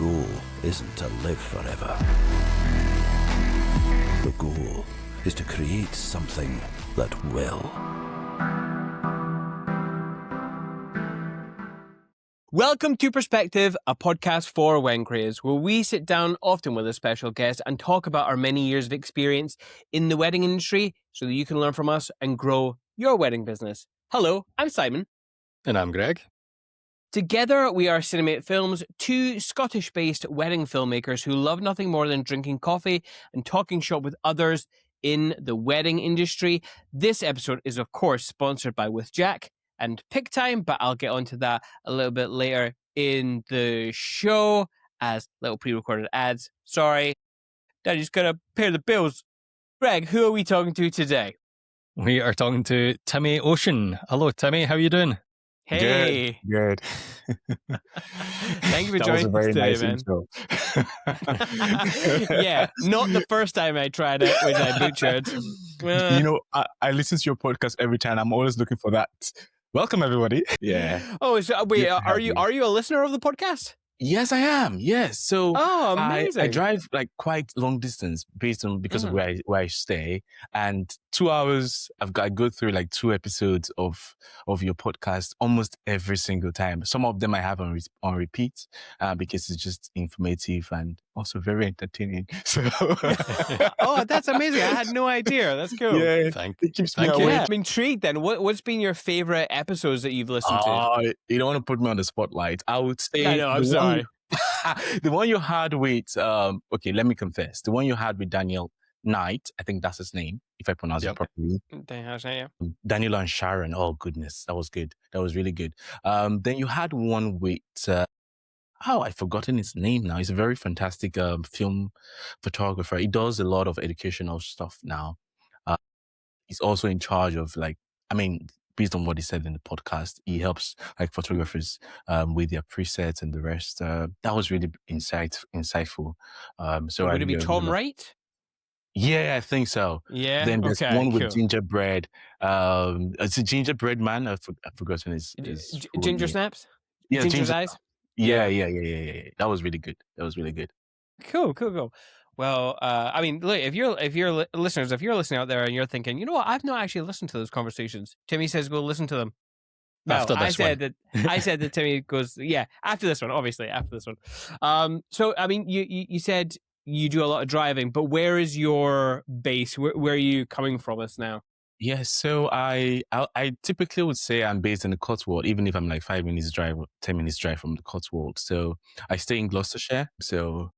goal isn't to live forever. The goal is to create something that will. Welcome to Perspective, a podcast for wedding creators, where we sit down often with a special guest and talk about our many years of experience in the wedding industry so that you can learn from us and grow your wedding business. Hello, I'm Simon. And I'm Greg. Together, we are Cinemate Films, two Scottish-based wedding filmmakers who love nothing more than drinking coffee and talking shop with others in the wedding industry. This episode is, of course, sponsored by With Jack and Pick Time, but I'll get onto that a little bit later in the show as little pre-recorded ads. Sorry. Daddy's got to pay the bills. Greg, who are we talking to today? We are talking to Timi Oshin. Hello, Timi. How are you doing? Hey. Good. Thank you for That joining was a very us today, nice man. intro. Yeah, not the first time I tried it, which I butchered. You know, I listen to your podcast every time. I'm always looking for that. Welcome, everybody. Yeah. Oh, so wait, Good to are have you you. a listener of the podcast? Yes, I am. Yes. So Oh, amazing. I drive like quite long distance because of where I stay, and 2 hours I go through like 2 episodes of your podcast almost every single time. Some of them I have on repeat because it's just informative and also very entertaining. So Oh, that's amazing. I had no idea. That's cool. yeah, Thank it keeps me you. awake. Yeah, I'm intrigued then. What's been your favorite episodes that you've listened to? You don't want to put me on the spotlight. I would say I know, I'm sorry. The one you had with okay, let me confess. The one you had with Daniel Knight, I think that's his name, if I pronounce Yep. it properly. Yeah. Daniel and Sharon. Oh goodness, that was good. That was really good. Then you had one with I've forgotten his name now. He's a very fantastic film photographer. He does a lot of educational stuff now. He's also in charge of based on what he said in the podcast, he helps like photographers with their presets and the rest. That was really insightful. So Would it be Tom Wright? Yeah, I think so. Yeah. Then there's okay, one with cool. Gingerbread. It's a Gingerbread Man. I've forgotten his full Ginger name. Snaps? Yeah, Ginger's Ginger. Eyes? Yeah. That was really good. Cool. Well, I mean, look, if you're listeners, if you're listening out there and you're thinking, you know what, I've not actually listened to those conversations. Timi says go listen to them. Well, After this I said that Timi goes, yeah, after this one, obviously, after this one. So, I mean, you said you do a lot of driving, but where is your base? Where are you coming from us now? Yeah, so I typically would say I'm based in the Cotswold, even if I'm like 5 minutes drive, 10 minutes drive from the Cotswold. So I stay in Gloucestershire, so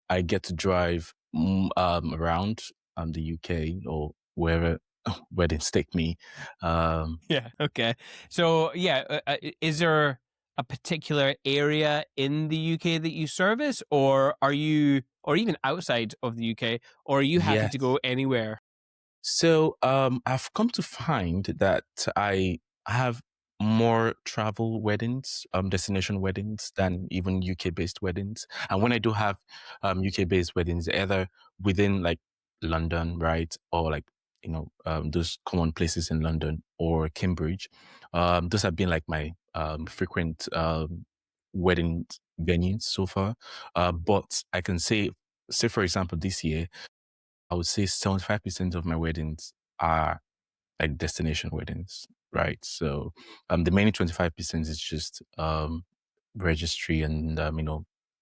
I get to drive around the UK or wherever weddings take me. Yeah. Okay. So, yeah, is there a particular area in the UK that you service, or are you, or even outside of the UK, or are you happy Yes. to go anywhere? So I've come to find that I have more travel weddings, destination weddings than even UK-based weddings. And when I do have UK-based weddings, either within like London, right, or like those common places in London or Cambridge, those have been like my frequent wedding venues so far. But I can say for example, this year, I would say 75% of my weddings are like destination weddings, right? So the remaining 25% is just registry and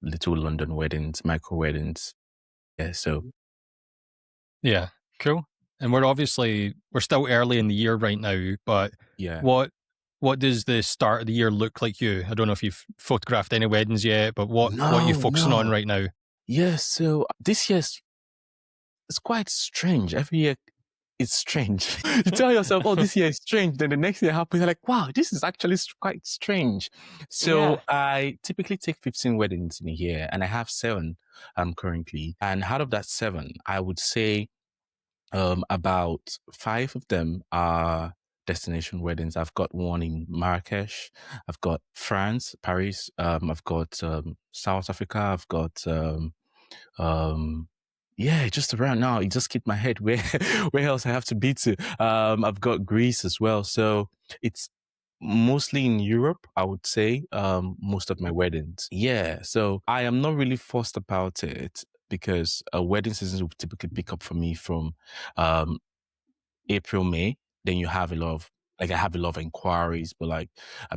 little London weddings, micro weddings. Yeah, so Yeah, cool. And we're still early in the year right now, but yeah. what does the start of the year look like you? I don't know if you've photographed any weddings yet, but what are you focusing on right now? Yeah, so this year's it's quite strange. Every year it's strange. You tell yourself, oh, this year is strange. Then the next year happens, you're like, wow, this is actually quite strange. So Yeah. I typically take 15 weddings in a year, and I have 7 currently. And out of that 7, I would say about 5 of them are destination weddings. I've got one in Marrakesh. I've got France, Paris. I've got South Africa. I've got yeah, just around now. You just keep my head where else I have to be to. I've got Greece as well. So it's mostly in Europe, I would say, most of my weddings. Yeah. So I am not really fussed about it because wedding seasons will typically pick up for me from um, April, May. Then you have a lot of, like, I have a lot of inquiries, but like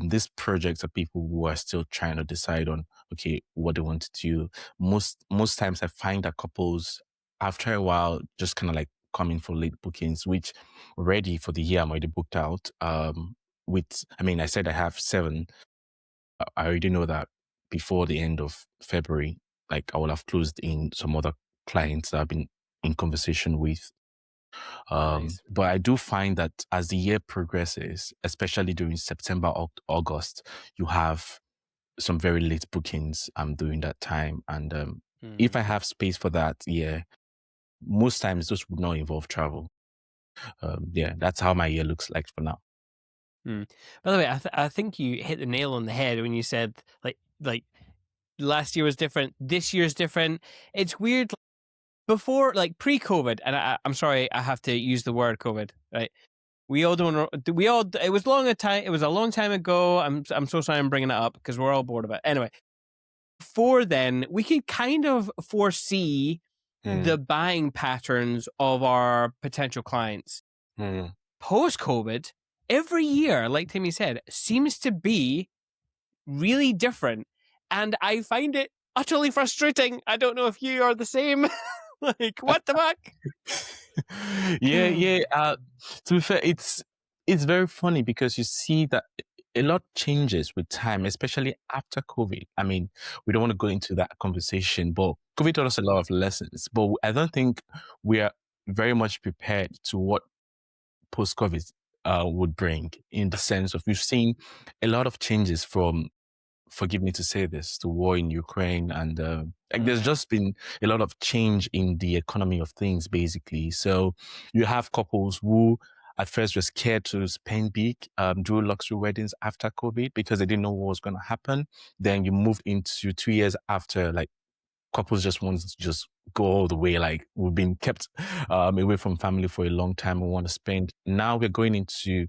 these projects are people who are still trying to decide on, okay, what they want to do. Most times I find that couples after a while just kind of like coming for late bookings, which already for the year I'm already booked out. I mean, I said I have 7. I already know that before the end of February, like I will have closed in some other clients that I've been in conversation with. Nice. But I do find that as the year progresses, especially during September, August, you have some very late bookings during that time. And if I have space for that, yeah, most times those would not involve travel. Yeah, that's how my year looks like for now. By the way, I think you hit the nail on the head when you said like last year was different, this year's different. It's weird. Before, like pre-COVID, and I'm sorry, I have to use the word COVID, right? We all don't. We all. It was long a time. It was a long time ago. I'm so sorry. I'm bringing it up because we're all bored of it. Anyway, before then, we could kind of foresee the buying patterns of our potential clients. Post COVID, every year, like Timmy said, seems to be really different, and I find it utterly frustrating. I don't know if you are the same. Like, what the fuck? Yeah. To be fair, it's very funny because you see that a lot changes with time, especially after COVID. I mean, we don't want to go into that conversation, but COVID taught us a lot of lessons. But I don't think we are very much prepared to what post-COVID would bring, in the sense of we've seen a lot of changes from, forgive me to say this, the war in Ukraine. And like there's just been a lot of change in the economy of things, basically. So you have couples who at first were scared to spend big, do luxury weddings after COVID because they didn't know what was going to happen. Then you move into 2 years after, like couples just want to just go all the way. Like we've been kept away from family for a long time. We want to spend. Now we're going into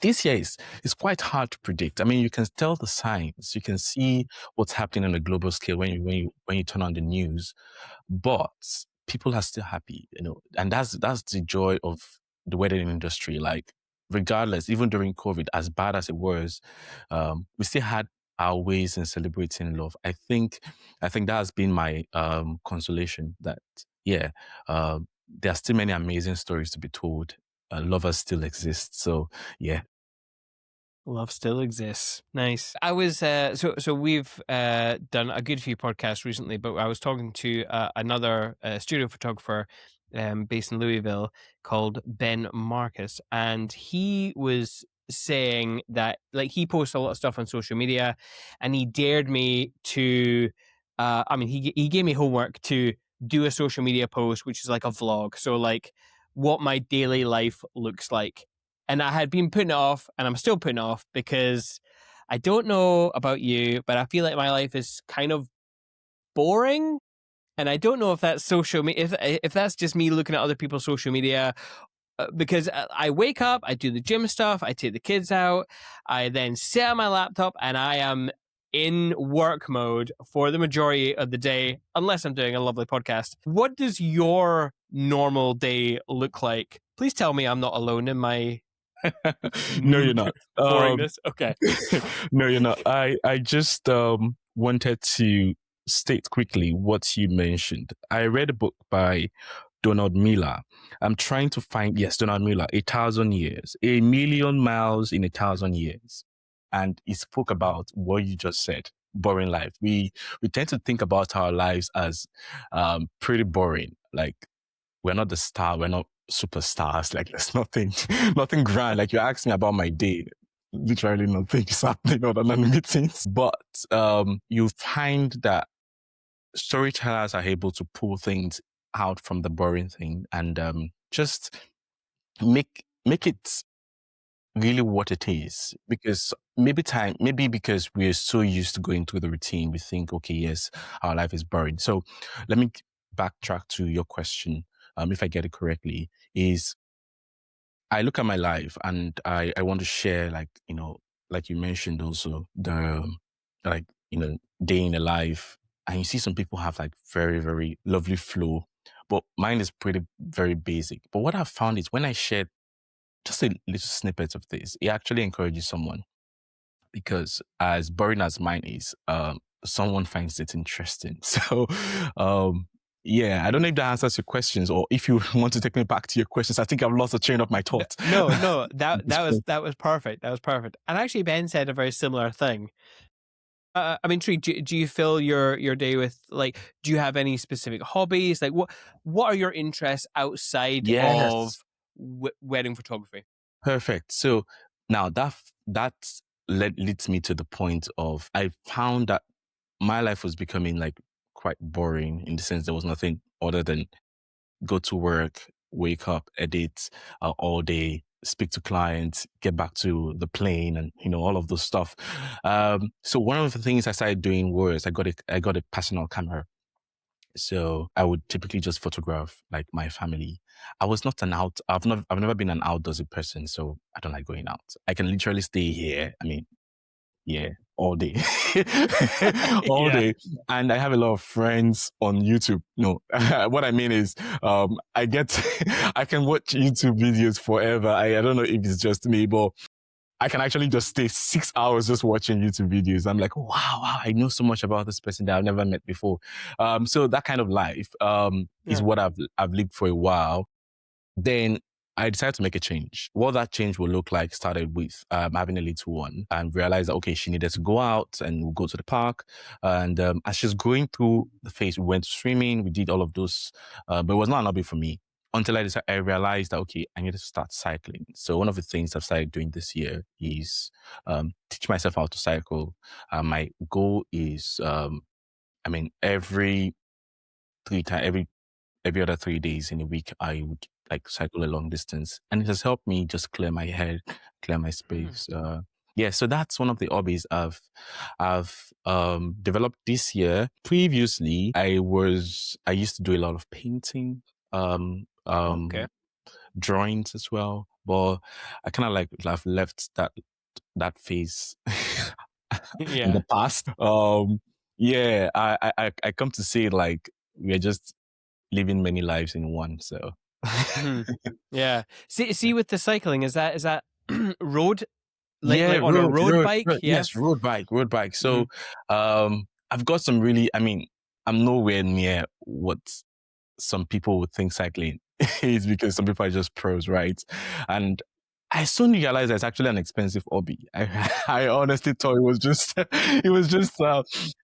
this year is quite hard to predict. I mean, you can tell the signs, you can see what's happening on a global scale when you turn on the news, but people are still happy, and that's the joy of the wedding industry. Like, regardless, even during COVID, as bad as it was, we still had our ways in celebrating love. I think that has been my consolation. That yeah, there are still many amazing stories to be told. Lovers still exist. So yeah. Love still exists. Nice. I was so we've done a good few podcasts recently, but I was talking to another studio photographer based in Louisville called Ben Marcus, and he was saying that, like, he posts a lot of stuff on social media, and he dared me to I mean, he gave me homework to do a social media post which is like a vlog, so like what my daily life looks like. And I had been putting it off, and I'm still putting it off because I don't know about you, but I feel like my life is kind of boring. And I don't know if that's social media, if that's just me looking at other people's social media, because I wake up, I do the gym stuff, I take the kids out, I then sit on my laptop, and I am in work mode for the majority of the day, unless I'm doing a lovely podcast. What does your normal day look like? Please tell me I'm not alone in my No, you're not. boringness. Okay. No, you're not. I just wanted to state quickly what you mentioned. I read a book by Donald Miller. I'm trying to find, yes, Donald Miller, 1,000 years, 1,000,000 miles in 1,000 years. And he spoke about what you just said, boring life. We tend to think about our lives as pretty boring. Like, we're not the star, we're not superstars. Like, there's nothing grand. Like, you asked me about my day, literally nothing is happening other than meetings. But you find that storytellers are able to pull things out from the boring thing and just make it really what it is. Because maybe because we're so used to going through the routine, we think, okay, yes, our life is boring. So let me backtrack to your question, if I get it correctly, is I look at my life and I want to share, like, like you mentioned also, the, like, day in the life. And you see some people have like very, very lovely flow, but mine is pretty, very basic. But what I've found is when I share just a little snippet of this, it actually encourages someone, because as boring as mine is, someone finds it interesting. So, yeah, I don't know if that answers your questions, or if you want to take me back to your questions. I think I've lost the train of my thoughts. No, that was perfect. That was perfect. And actually, Ben said a very similar thing. I'm intrigued. Do you fill your day with, like, do you have any specific hobbies? Like, what are your interests outside of Yes, wedding photography? perfect. So now that leads me to the point of, I found that my life was becoming like quite boring, in the sense there was nothing other than go to work, wake up, edit all day, speak to clients, get back to the plane, and all of those stuff. So one of the things I started doing was I got a personal camera. So I would typically just photograph like my family. I was not an out. I've never been an outdoorsy person, so I don't like going out. I can literally stay here. I mean, yeah, all day, all Yeah. day. And I have a lot of friends on YouTube. No, what I mean is, I get, I can watch YouTube videos forever. I don't know if it's just me, but I can actually just stay 6 hours just watching YouTube videos. I'm like, wow, I know so much about this person that I've never met before. So that kind of life, is Yeah. what I've lived for a while. Then I decided to make a change. What that change will look like started with having a little one, and realized that, okay, she needed to go out, and we'll go to the park. And as she's going through the phase, we went swimming, we did all of those, but it was not an hobby for me until I realized that, okay, I needed to start cycling. So one of the things I've started doing this year is teach myself how to cycle. My goal is, I mean, every other 3 days in a week, I would like cycle a long distance, and it has helped me just clear my head, clear my space. Yeah, so that's one of the hobbies I've developed this year. Previously, I used to do a lot of painting, um, Okay. um, drawings as well, but I kind of like I've left that phase in Yeah. the past. Yeah, I come to see it like we're just living many lives in one. So Mhm. Yeah. See, with the cycling, is that road, yeah, like on a road bike? road, Yeah. yes, road bike. So Mhm. I've got some really, I mean, I'm nowhere near what some people would think cycling is, because some people are just pros, right? And I soon realized that it's actually an expensive hobby. I honestly thought it was just it was just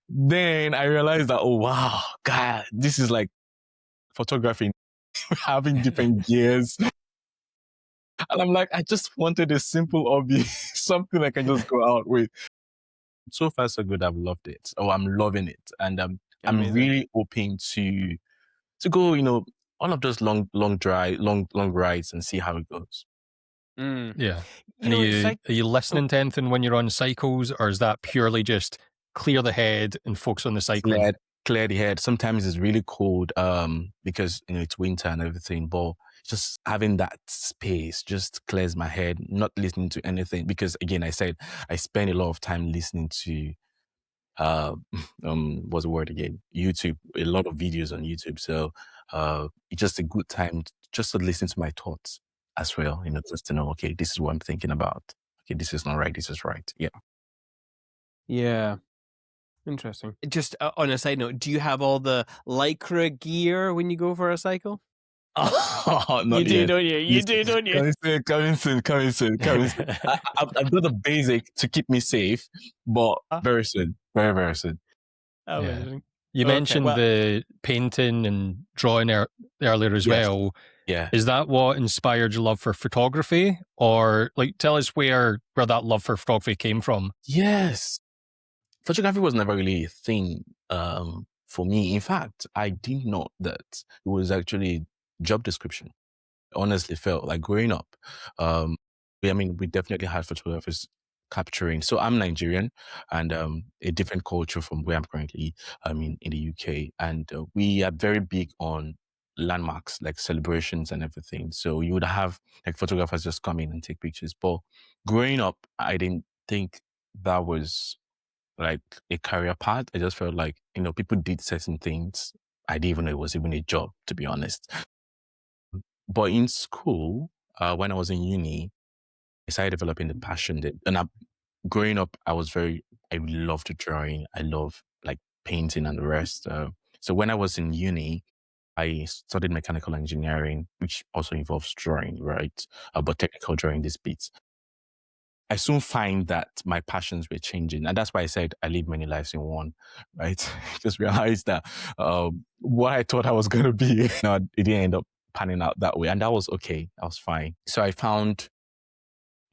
then I realized that, oh wow, God, this is like photography, having different gears. And I'm like, I just wanted a simple hobby, something I can just go out with. So far, so good. I've loved it. Oh, I'm loving it. And I'm Amazing. really hoping to go, all of those long rides, and see how it goes. Mm. Yeah. You And are know, you are you oh, listening to anything when you're on cycles, or is that purely just clear the head and focus on the cycling? Clear the head. Sometimes it's really cold, because it's winter and everything, but just having that space just clears my head, not listening to anything. Because again, I said I spend a lot of time listening to uh what's the word again? YouTube, a lot of videos on YouTube. So it's just a good time just to listen to my thoughts as well, just to know, okay, this is what I'm thinking about. Okay, this is not right, this is right. Yeah. yeah. Interesting. Just on a side note, do you have all the lycra gear when you go for a cycle? Oh, You not do, yet. don't you? You do, don't you? Coming soon, coming soon, coming soon. I've got the basic to keep me safe, but very soon, very, very soon. Yeah. Amazing. You Okay, mentioned well, the painting and drawing earlier as Yes. well. Yeah. Is that what inspired your love for photography? Or like tell us where that love for photography came from? Yes. Photography was never really a thing for me. In fact, I didn't know that it was actually a job description. Honestly felt like growing up. We definitely had photographers capturing. So I'm Nigerian, and a different culture from where I'm currently, in the UK. And we are very big on landmarks, like celebrations and everything. So you would have like photographers just come in and take pictures. But growing up, I didn't think that was like a career path. I just felt like, people did certain things. I didn't even know it was even a job, to be honest. But in school, when I was in uni, I started developing the passion that, growing up, I loved drawing. I love like painting and the rest. So when I was in uni, I studied mechanical engineering, which also involves drawing, right? But technical drawing, this bit. I soon find that my passions were changing. And that's why I said I live many lives in one, right? Just realized that what I thought I was going to be, no, it didn't end up panning out that way. And that was okay. That was fine. So I found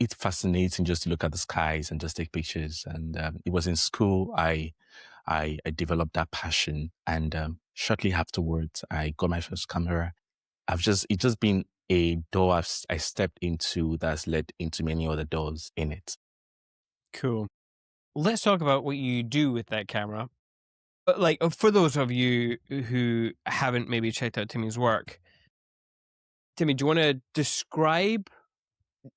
it fascinating just to look at the skies and just take pictures. And it was in school I developed that passion. And shortly afterwards, I got my first camera. It's just been a door I stepped into that's led into many other doors in it. Cool. Let's talk about what you do with that camera. Like, for those of you who haven't maybe checked out Timmy's work, Timmy, do you want to describe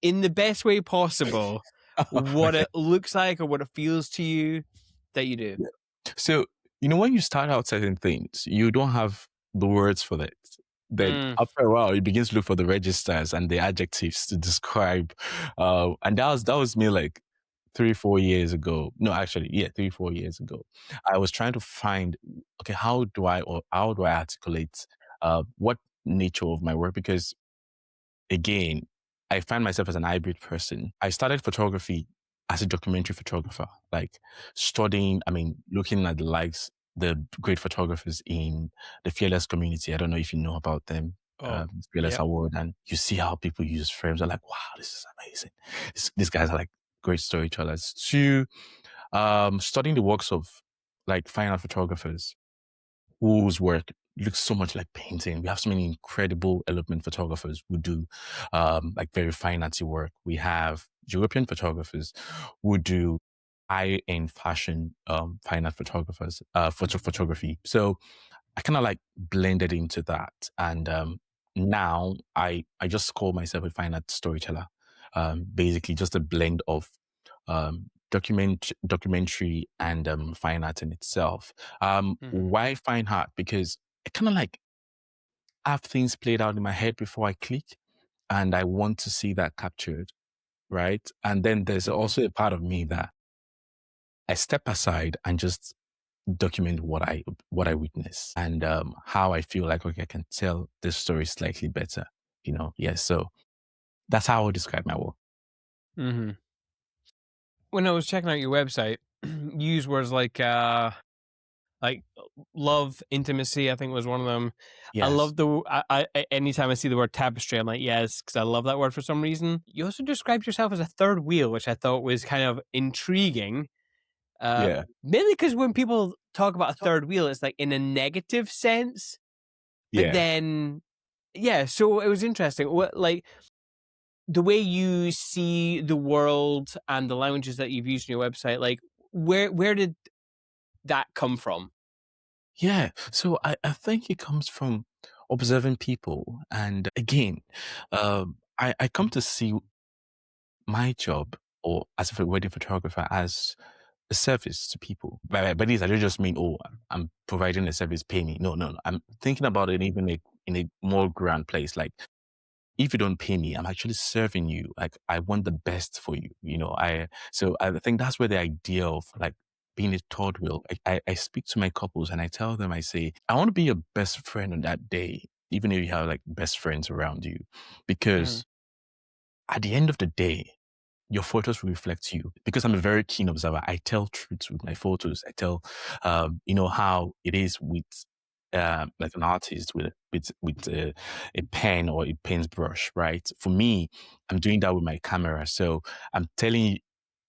in the best way possible what Okay. it looks like or what it feels to you that you do? Yeah. So, when you start out certain things, you don't have the words for that. Then after a while, you begin to look for the registers and the adjectives to describe. And that was me like 3-4 years ago. No, actually, yeah, 3-4 years ago. I was trying to find, okay, how do I articulate what nature of my work? Because again, I find myself as an hybrid person. I started photography as a documentary photographer, like studying, looking at the great photographers in the Fearless community. I don't know if you know about them, Oh, Fearless yep. Award, and you see how people use frames. I'm like, wow, this is amazing. These guys are like great storytellers. To studying the works of like fine art photographers whose work looks so much like painting. We have so many incredible elopement photographers who do like very fine artsy work. We have European photographers who do high-end fashion fine art photographers, photography. So I kind of like blended into that. And now I just call myself a fine art storyteller. Basically just a blend of documentary and fine art in itself. Mhm. Why fine art? Because I kind of like have things played out in my head before I click, and I want to see that captured, right? And then there's Mhm. also a part of me that I step aside and just document what I witness and how I feel like, okay, I can tell this story slightly better. Yes. So that's how I would describe my work. Mhm. When I was checking out your website, you use words like love, intimacy, I think was one of them. I Yes. love anytime I see the word tapestry, I'm like, yes, because I love that word for some reason. You also described yourself as a third wheel, which I thought was kind of intriguing. Yeah. Mainly because when people talk about a third wheel, it's like in a negative sense. But Yeah. then, yeah, so it was interesting. What, like, the way you see the world and the languages that you've used on your website, like, where did that come from? Yeah. So I think it comes from observing people. And again, I come to see my job or as a wedding photographer as a service to people. By this, I don't just mean, oh, I'm providing a service, pay me. No, no, no. I'm thinking about it even in a more grand place. Like, if you don't pay me, I'm actually serving you. Like, I want the best for you. So I think that's where the idea of like being a third wheel. I speak to my couples and I tell them, I say, I want to be your best friend on that day, even if you have like best friends around you, Mhm. because at the end of the day, your photos will reflect you. Because I'm a very keen observer, I tell truths with my photos. I tell, how it is with, like an artist with a pen or a paintbrush, right? For me, I'm doing that with my camera. So I'm telling you,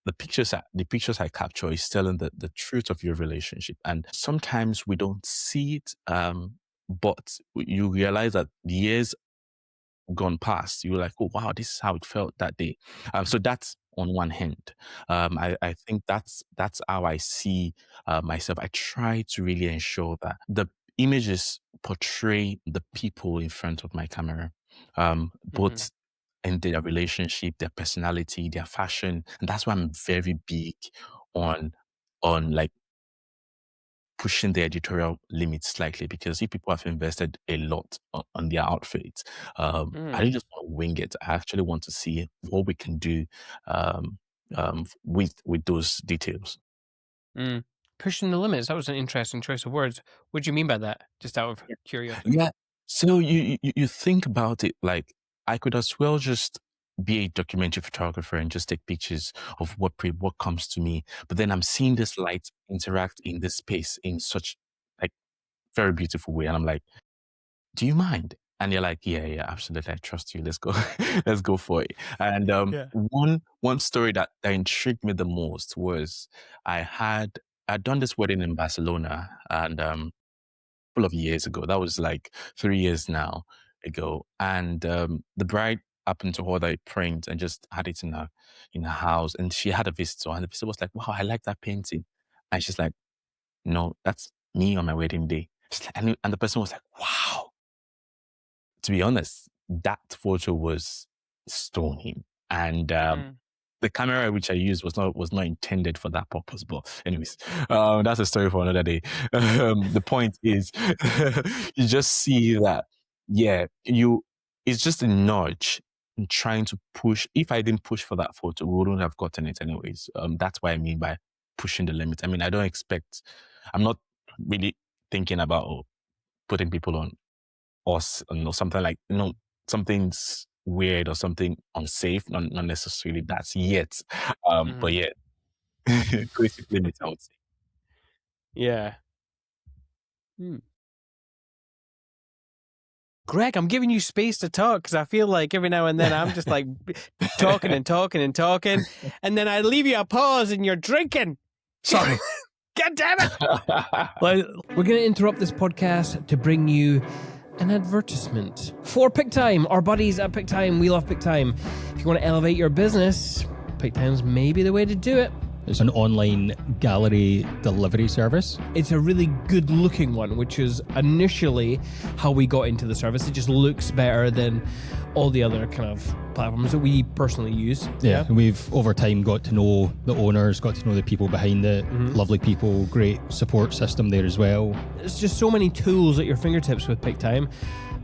the pictures I capture is telling the truth of your relationship. And sometimes we don't see it, but you realize that the years gone past, you were like, oh wow, this is how it felt that day. So that's on one hand. I think that's how I see myself. I try to really ensure that images portray the people in front of my camera, both in their relationship, their personality, their fashion. And that's why I'm very big on like pushing the editorial limits slightly, because if people have invested a lot on their outfits, I don't just want to wing it. I actually want to see what we can do with those details. Pushing the limits. That was an interesting choice of words. What do you mean by that? Just out of curiosity. Yeah. So you think about it, like I could as well just be a documentary photographer and just take pictures of what comes to me. But then I'm seeing this light interact in this space in such like very beautiful way, and I'm like, do you mind? And you're like, yeah, absolutely. I trust you. Let's go. Let's go for it. And one story that intrigued me the most was I'd done this wedding in Barcelona, and couple of years ago. That was like 3 years now ago. And the bride happened to order a print and just had it in her house. And she had a visitor, and the visitor was like, "Wow, I like that painting." And she's like, "No, that's me on my wedding day." And the person was like, "Wow." To be honest, that photo was stunning. And the camera which I used was not intended for that purpose. But anyways, that's a story for another day. The point is, you just see that, it's just a nudge in trying to push. If I didn't push for that photo, we wouldn't have gotten it anyways. That's what I mean by pushing the limit. I mean, I'm not really thinking about putting people on us, something like, something's weird or something unsafe, not necessarily that's yet. But yeah, creative limits, I would say. Yeah. Greg, I'm giving you space to talk because I feel like every now and then I'm just like talking and talking and talking, and then I leave you a pause and you're drinking. Sorry. God damn it! Well, we're going to interrupt this podcast to bring you an advertisement for PickTime. Our buddies at PickTime, we love PickTime. If you want to elevate your business, PickTime's maybe the way to do it. It's an online gallery delivery service. It's a really good looking one, which is initially how we got into the service. It just looks better than all the other kind of platforms that we personally use. Yeah. We've over time got to know the owners, got to know the people behind it. Lovely people, great support system there as well. There's just so many tools at your fingertips with PickTime,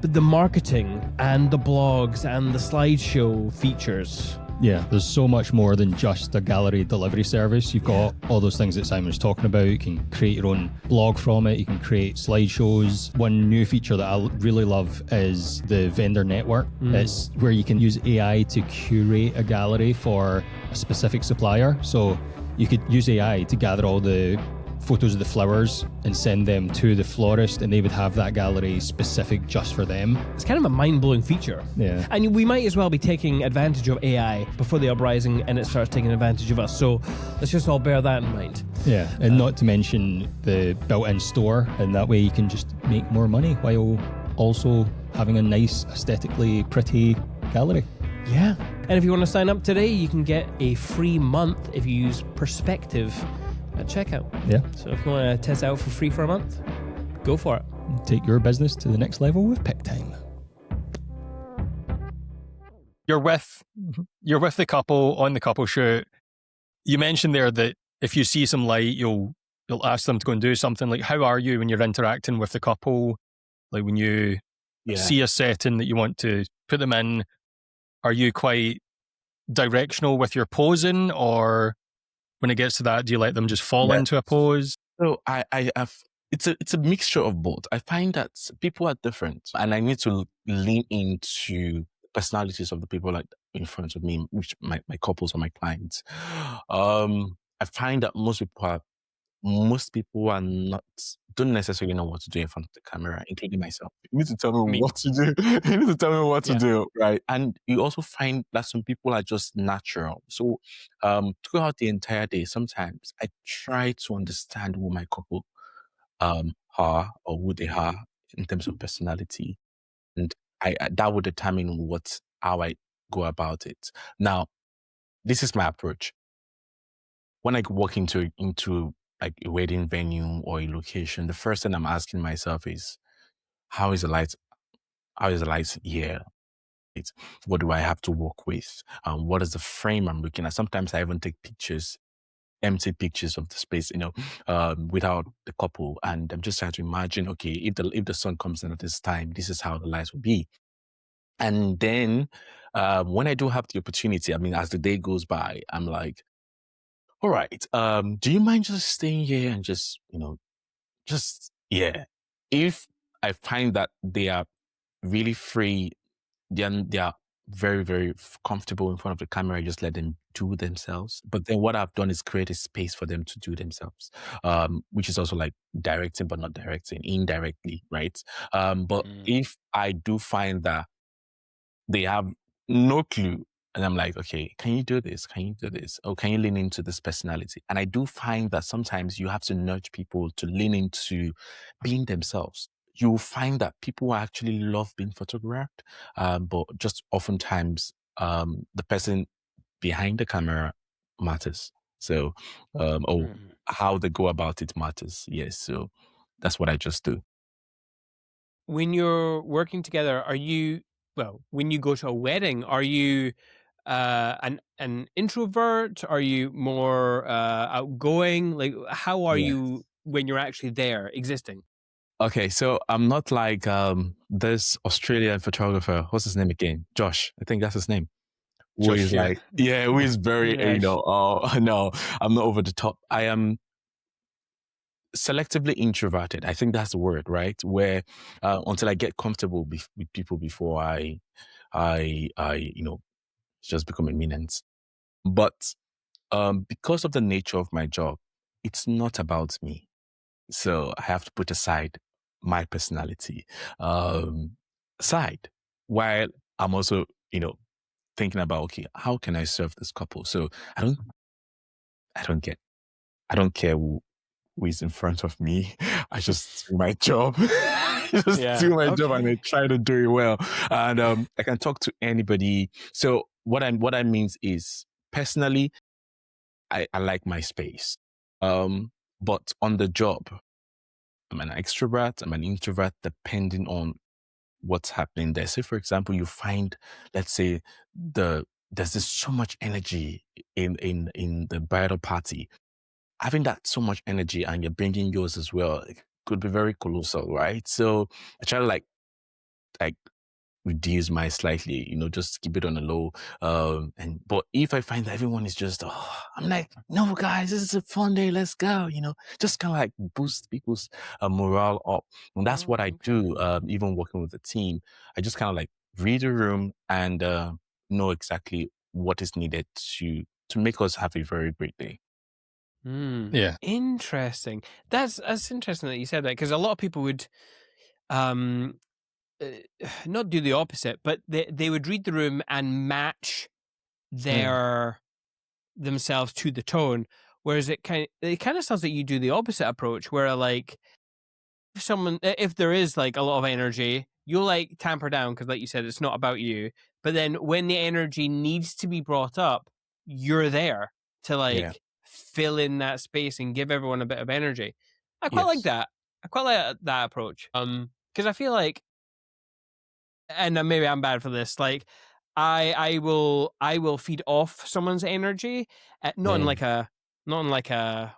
but the marketing and the blogs and the slideshow features. Yeah, there's so much more than just a gallery delivery service. You've got all those things that Simon's talking about. You can create your own blog from it. You can create slideshows. One new feature that I really love is the vendor network. It's where you can use AI to curate a gallery for a specific supplier. So you could use AI to gather all the photos of the flowers and send them to the florist, and they would have that gallery specific just for them. It's kind of a mind-blowing feature. Yeah. And we might as well be taking advantage of AI before the uprising and it starts taking advantage of us. So let's just all bear that in mind. Yeah, and not to mention the built-in store, and that way you can just make more money while also having a nice, aesthetically pretty gallery. Yeah. And if you want to sign up today, you can get a free month if you use Perspective at checkout. Yeah. So if you want to test it out for free for a month, go for it. Take your business to the next level with PickTime. You're with the couple on the couple shoot. You mentioned there that if you see some light, you'll ask them to go and do something. Like, how are you when you're interacting with the couple? Like when you see a setting that you want to put them in, are you quite directional with your posing, or when it gets to that, do you let them just fall into a pose? So I have, it's a mixture of both. I find that people are different, and I need to lean into personalities of the people like in front of me, which my couples or my clients. I find that most people don't necessarily know what to do in front of the camera, including myself. You need to tell me what to do. You need to tell me what to do, right? And you also find that some people are just natural. So throughout the entire day, sometimes I try to understand who my couple are or who they are in terms of personality, and that would determine how I go about it. Now, this is my approach. When I walk into like a wedding venue or a location, the first thing I'm asking myself is, how is the light? How is the light here? What do I have to work with? What is the frame I'm looking at? Sometimes I even take pictures, empty pictures of the space, without the couple, and I'm just trying to imagine, okay, if the sun comes in at this time, this is how the lights will be. And then when I do have the opportunity, I mean, as the day goes by, I'm like, all right, do you mind just staying here and just, yeah. If I find that they are really free, then they are very, very comfortable in front of the camera, I just let them do themselves. But then what I've done is create a space for them to do themselves, which is also like directing, but not directing, indirectly, right? But if I do find that they have no clue. And I'm like, okay, can you do this? Can you do this? Or can you lean into this personality? And I do find that sometimes you have to nudge people to lean into being themselves. You'll find that people actually love being photographed, but just oftentimes the person behind the camera matters. So, or how they go about it matters. Yes. So that's what I just do. When you're working together, when you go to a wedding, are you an introvert? Are you more outgoing? Like, how are Yeah. you when you're actually there existing? Okay, so I'm not like this Australian photographer. What's his name again? Josh. I think that's his name. Who Josh is Stewart. like, yeah, who is very, Yes. no, I'm not over the top. I am selectively introverted. I think that's the word, right? Where until I get comfortable with people before I just become eminent. But because of the nature of my job, it's not about me. So I have to put aside my personality aside while I'm also, thinking about, okay, how can I serve this couple? So I don't, I don't get, I don't care who is in front of me. I just do my job. Just Yeah. do my job and I Okay. try to do it well. And I can talk to anybody. So what I means is personally, I like my space. But on the job, I'm an extrovert, I'm an introvert, depending on what's happening there. Say, for example, you find, let's say, there's this so much energy in the bridal party. Having that so much energy and you're bringing yours as well, it could be very colossal, right? So I try to like reduce mine slightly, just keep it on a low. But if I find that everyone is just, I'm like, no, guys, this is a fun day. Let's go. Just kind of like boost people's morale up. And that's what I Okay. do. Even working with the team, I just kind of like read the room and know exactly what is needed to make us have a very great day. Yeah. Interesting. That's interesting that you said that, because a lot of people would um uh, not do the opposite, but they would read the room and match their themselves to the tone. Whereas it kind of sounds like you do the opposite approach, where like if there is like a lot of energy, you'll like tamper down because, like you said, it's not about you. But then when the energy needs to be brought up, you're there to Yeah. like fill in that space and give everyone a bit of energy. I quite like Yes. that. I quite like that approach. Because I feel like, and maybe I'm bad for this. Like, I will feed off someone's energy, not in Mm. like a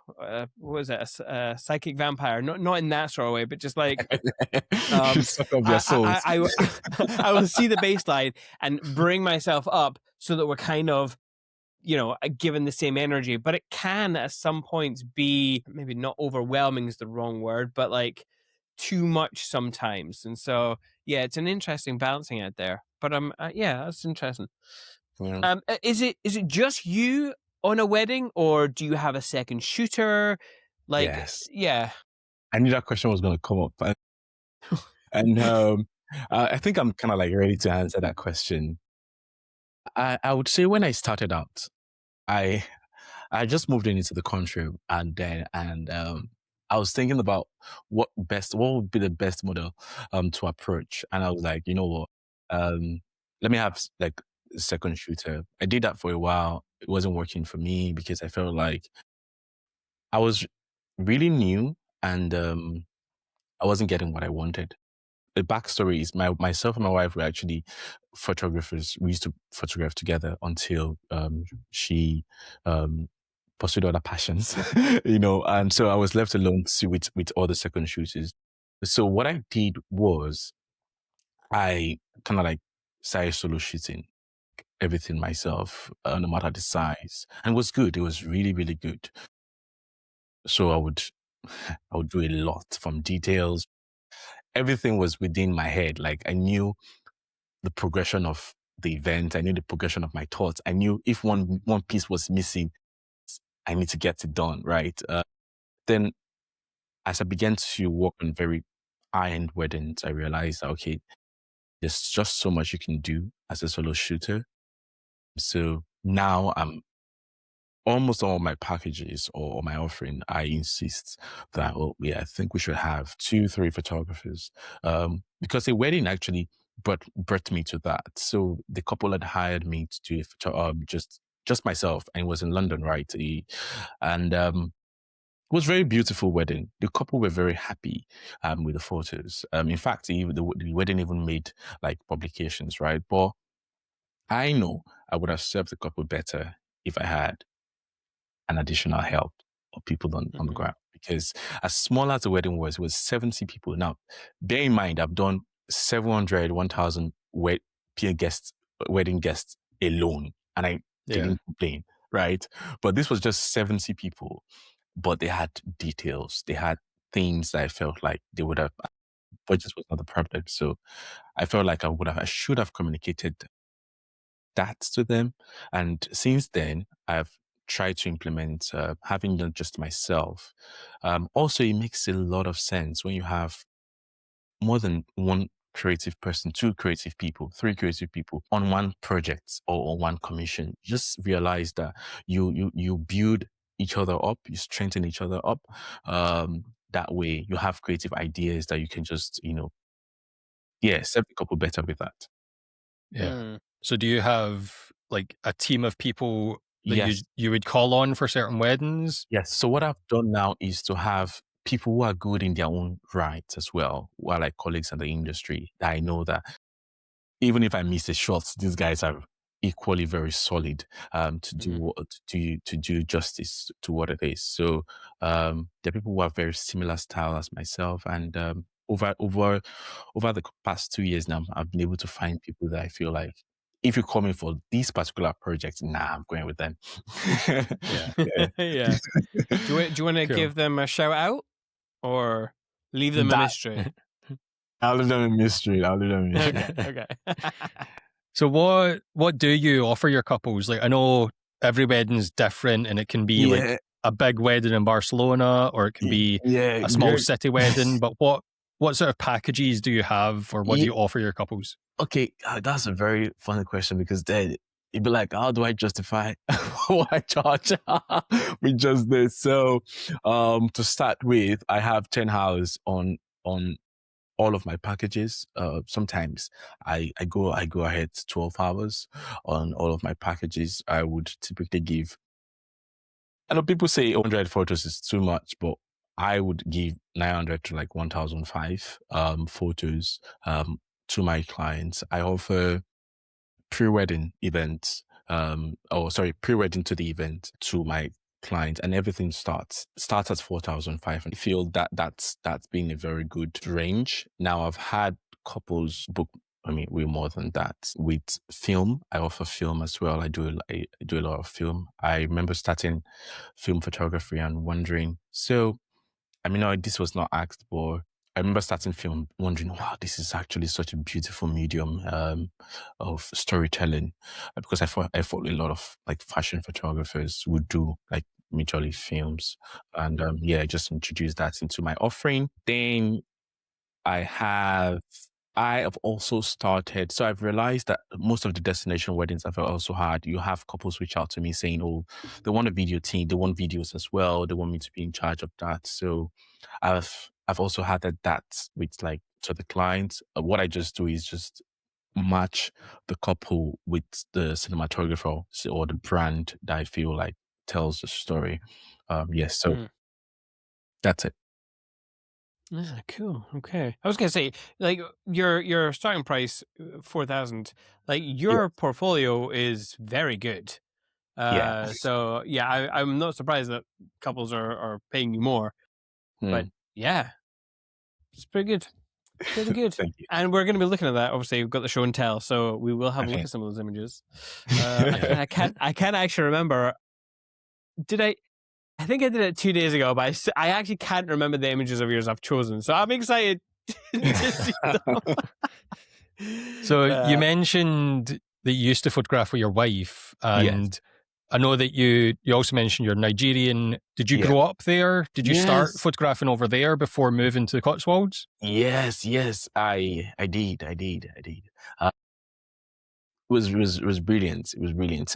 what is it, a psychic vampire? Not in that sort of way, but just like You um, suck up their I souls. I I, I will see the baseline and bring myself up so that we're kind of given the same energy, but it can at some points be, maybe not overwhelming is the wrong word, but like too much sometimes. And so, yeah, it's an interesting balancing out there. But yeah, that's interesting. Yeah. Is it just you on a wedding, or do you have a second shooter? Like, Yes. yeah. I knew that question was going to come up. And I think I'm kind of like ready to answer that question. I would say when I started out, I I just moved into the country and I was thinking about what would be the best model to approach. And I was like, you know what? Let me have like a second shooter. I did that for a while. It wasn't working for me because I felt like I was really new, and I wasn't getting what I wanted. The backstory is myself and my wife were actually photographers. We used to photograph together until she pursued other passions, and so I was left alone with all the second shooters. So what I did was I kind of like started solo shooting everything myself, no matter the size, and it was good. It was really, really good. So I would do a lot from details. Everything was within my head. Like I knew the progression of the event. I knew the progression of my thoughts. I knew if one piece was missing, I need to get it done, right? Then as I began to work on very high-end weddings, I realized that, okay, there's just so much you can do as a solo shooter. So now I'm almost all my packages or my offering, I insist that, oh, yeah, I think we should have 2, 3 photographers. Because a wedding actually brought me to that. So the couple had hired me to do just myself, and it was in London, right? And it was a very beautiful wedding. The couple were very happy with the photos. In fact, the wedding even made like publications, right? But I know I would have served the couple better if I had an additional help of people on the Mhm. ground. Because as small as the wedding was, it was 70 people. Now, bear in mind, I've done 700, 1,000 peer guests, wedding guests alone, and I Yeah. didn't complain, right? But this was just 70 people, but they had details. They had things that I felt like they would have, budget was not the problem. So I felt like I should have communicated that to them. And since then, I've tried to implement having not just myself. Also, it makes a lot of sense when you have more than one creative person, 2 creative people, 3 creative people on one project or on one commission. Just realize that you build each other up, you strengthen each other up. That way, you have creative ideas that you can just serve the couple better with that. Yeah. Mm. So do you have like a team of people that Yes. you would call on for certain weddings? Yes. So what I've done now is to have people who are good in their own right as well, who are like colleagues in the industry that I know that even if I miss a shot, these guys are equally very solid to do Mhm. to do justice to what it is. So there are people who have very similar style as myself, and over the past 2 years now, I've been able to find people that I feel like if you call me for these particular projects, nah, I'm going with them. Yeah. Yeah. Yeah. Do you want to Cool. give them a shout out or leave them a That mystery? I'll leave them a mystery. I'll leave them a mystery. Okay. Okay. So what do you offer your couples? Like I know every wedding's different and it can be like Yeah, a big wedding in Barcelona or it can be yeah, a small city wedding, but what sort of packages do you have or what do yeah. you offer your couples? Okay, that's a very funny question because then you'd be like, how do I justify what I charge with just this? So, to start with, I have 10 hours on all of my packages. Sometimes I go ahead 12 hours on all of my packages. I would typically give. I know people say 100 photos is too much, but I would give 900 to like 1,005 photos to my clients. I offer pre-wedding events, pre-wedding to the event to my client, and everything starts at 4,500. I feel that that's been a very good range. Now I've had couples book. I mean, way more than that. With film, I offer film as well. I do a lot of film. I remember starting film photography and wondering. So I mean, no, this was not asked, but I remember starting film wondering, wow, this is actually such a beautiful medium of storytelling. Because I thought a lot of like fashion photographers would do like majorly films. And I just introduced that into my offering. Then I have I have also started. So I've realized that most of the destination weddings I've also had, you have couples reach out to me saying, "Oh, they want a video team. They want videos as well. They want me to be in charge of that." So I've also had that with like to the clients. What I just do is just match the couple with the cinematographer or the brand that I feel like tells the story. Yes. So Mm. That's it. Yeah, cool. Okay. I was gonna say, like, your starting price, 4,000. Like, Yeah. your portfolio is very good. Yeah. So yeah, I'm not surprised that couples are paying you more. But Mm. yeah, it's pretty good. Pretty good. Thank you. And we're going to be looking at that. Obviously, we've got the show and tell, so we will have a look Okay. at some of those images. I can't actually remember. Did I? I think I did it 2 days ago, but I actually can't remember the images of yours I've chosen. So I'm excited to see them. So you mentioned that you used to photograph with your wife, and Yes. I know that you also mentioned you're Nigerian. Did you Yeah. grow up there? Did you start Yes. photographing over there before moving to the Cotswolds? Yes. I did. It was brilliant. It was brilliant.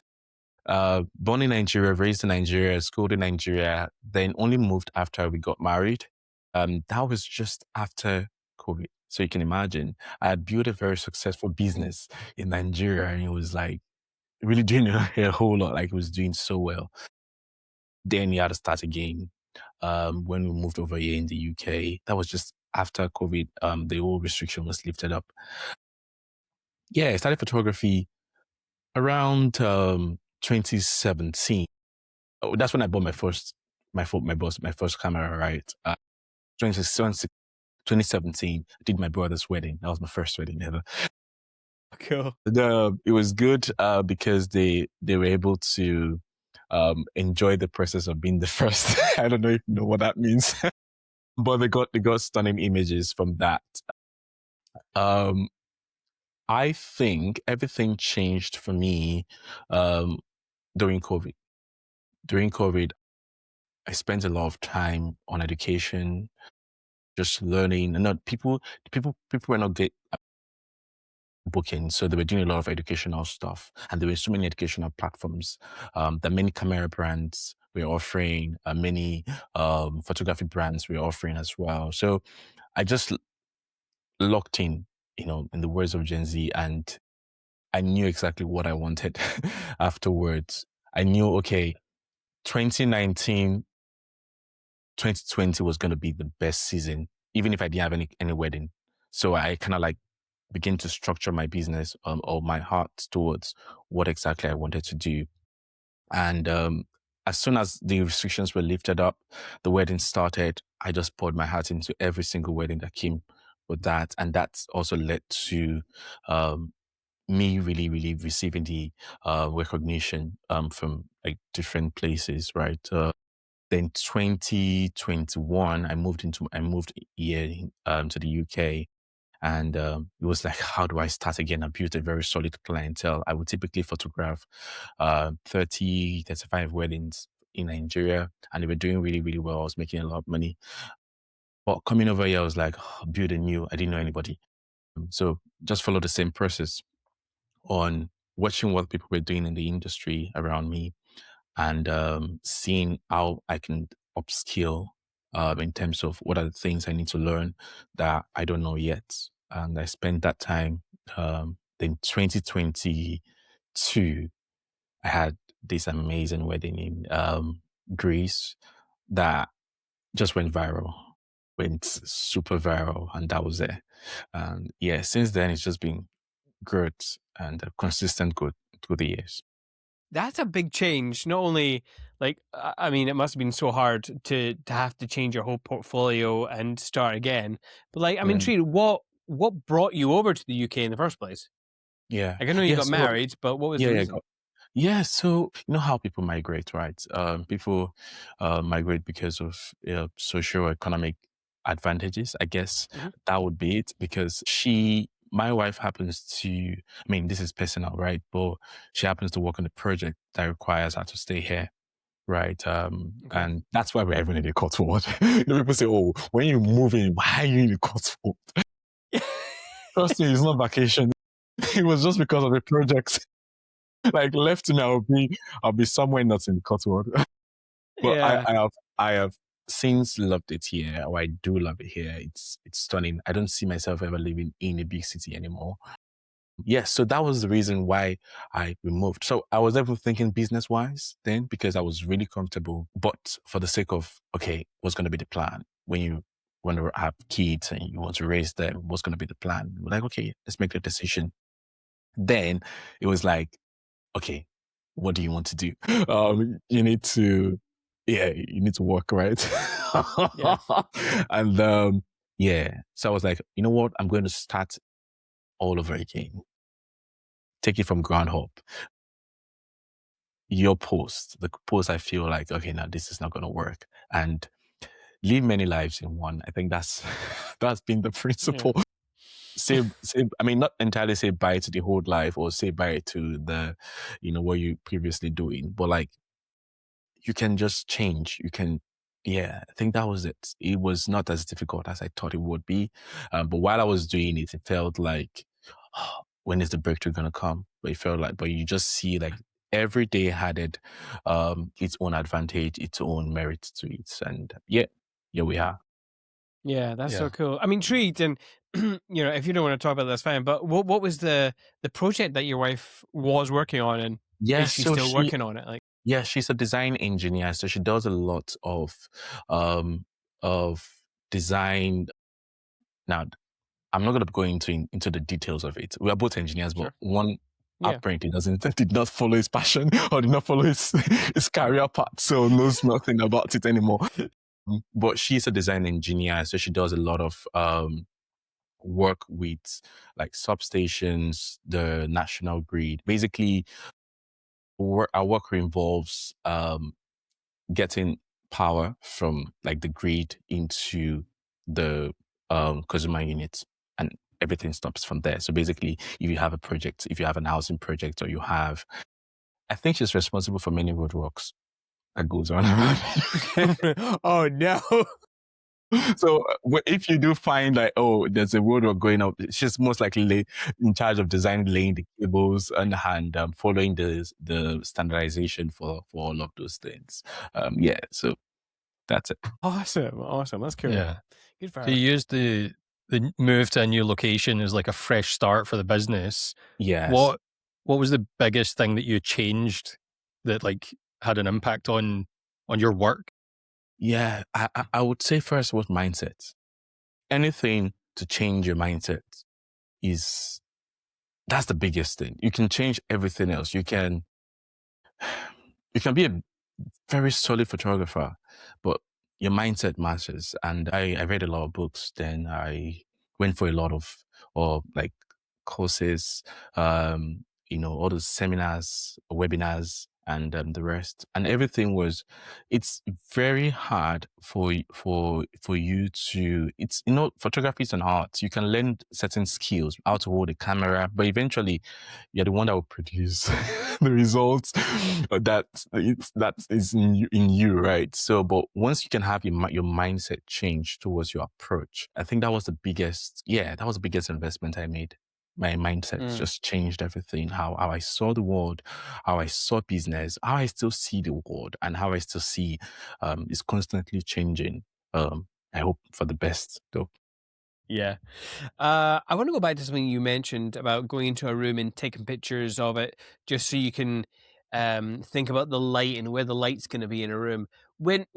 Born in Nigeria, raised in Nigeria, schooled in Nigeria, then only moved after we got married. That was just after COVID. So you can imagine, I had built a very successful business in Nigeria, and it was like really doing a whole lot. Like it was doing so well. Then you had to start again. When we moved over here in the UK, that was just after COVID. The whole restriction was lifted up. Yeah, I started photography around 2017. Oh, that's when I bought my first camera, right? 2017, I did my brother's wedding. That was my first wedding ever. Cool. It was good because they were able to enjoy the process of being the first. I don't know if you know what that means, but they got stunning images from that. Um, I think everything changed for me during COVID. During COVID, I spent a lot of time on education, just learning. And not people were not booking, so they were doing a lot of educational stuff, and there were so many educational platforms that many camera brands were offering, many photography brands were offering as well. So I just locked in, in the words of Gen Z, and I knew exactly what I wanted afterwards. I knew, okay, 2019, 2020 was going to be the best season, even if I didn't have any wedding. So I kind of like begin to structure my business or my heart towards what exactly I wanted to do. And as soon as the restrictions were lifted up, the wedding started. I just poured my heart into every single wedding that came with that. And that's also led to me really, really receiving the recognition from like different places, right? Then 2021, I moved here to the UK, and it was like, how do I start again? I built a very solid clientele. I would typically photograph 30, 35 weddings in Nigeria, and they were doing really, really well. I was making a lot of money. But coming over here, I was like, build a new. I didn't know anybody, so just follow the same process on watching what people were doing in the industry around me, and seeing how I can upskill in terms of what are the things I need to learn that I don't know yet. And I spent that time. In 2022, I had this amazing wedding in Greece that just went super viral, and that was it. And yeah, since then it's just been good and consistent good through the years. That's a big change. Not only like, I mean, it must have been so hard to have to change your whole portfolio and start again. But like, I'm Yeah. intrigued. What brought you over to the UK in the first place? Yeah. Like, I know you Yeah. got So married, but what was yeah, the yeah. reason? Yeah, so you know how people migrate, right? People migrate because of socio-economic advantages. I guess Mhm. that would be it. Because my wife happens to, I mean, this is personal, right? But she happens to work on a project that requires her to stay here, right? Okay. And that's why we're even in the Cotswold. People say, "Oh, when you move in, why are you in the Cotswold?" Trust me, it's not vacation. It was just because of the project. Like left to me, I'll be somewhere not in the Cotswold. But Yeah. I have since loved it here, or I do love it here. It's stunning. I don't see myself ever living in a big city anymore. Yes, so that was the reason why I removed. So I was never thinking business wise then because I was really comfortable. But for the sake of, okay, what's going to be the plan when you want to have kids and you want to raise them? What's going to be the plan? We're like, okay, let's make the decision. Then it was like, okay, what do you want to do? You need to, yeah, you need to work, right? Yeah. And yeah, so I was like, you know what? I'm going to start all over again. Take it from ground up. Your post, the post I feel like, okay, now this is not going to work. And live many lives in one. I think that's that's been the principle. Say, I mean, not entirely say bye to the whole life or say bye to the, what you previously doing, but like you can just change. You can, yeah, I think that was it. It was not as difficult as I thought it would be. But while I was doing it, it felt like, when is the breakthrough going to come? But it felt like, but you just see like every day had its own advantage, its own merit to it. And yeah, here we are. Yeah, that's so Yeah. cool. I'm intrigued, and if you don't want to talk about that, that's fine. But what was the project that your wife was working on, and Yeah, is she so still working on it? Like, yeah, she's a design engineer, so she does a lot um of design. Now, I'm not going to go into the details of it. We are both engineers, but sure, one yeah. apparently did not follow his passion or did not follow his career path, so knows nothing about it anymore. But she's a design engineer, so she does a lot of work with like substations, the national grid. Basically, our work involves getting power from like the grid into the consumer units, and everything stops from there. So basically, if you have a project, if you have an housing project, or I think she's responsible for many roadworks that goes on around. Oh no. So if you do find like, oh, there's a roadwork going up, she's most likely in charge of designing, laying the cables and following the standardization for all of those things. Yeah, so that's it. Awesome. That's cool. Yeah. Good for So you her. used the move to a new location as like a fresh start for the business. Yes. What was the biggest thing that you changed that like had an impact on your work? Yeah, I would say first was mindset. Anything to change your mindset is that's the biggest thing. You can change everything else. You can be a very solid photographer, but your mindset matters. And I read a lot of books. Then I went for a lot of or like courses, all those seminars, webinars, and the rest. And everything was. It's very hard for you to. It's photography is an art. You can learn certain skills, how to hold a camera, but eventually, you're the one that will produce the results that is in you, right? So, but once you can have your mindset change towards your approach, I think that was the biggest. Yeah, that was the biggest investment I made. My mindset just changed everything. How I saw the world, how I saw business, how I still see the world, and how I still see is constantly changing. I hope for the best, though. Yeah. I want to go back to something you mentioned about going into a room and taking pictures of it just so you can think about the light and where the light's going to be in a room. When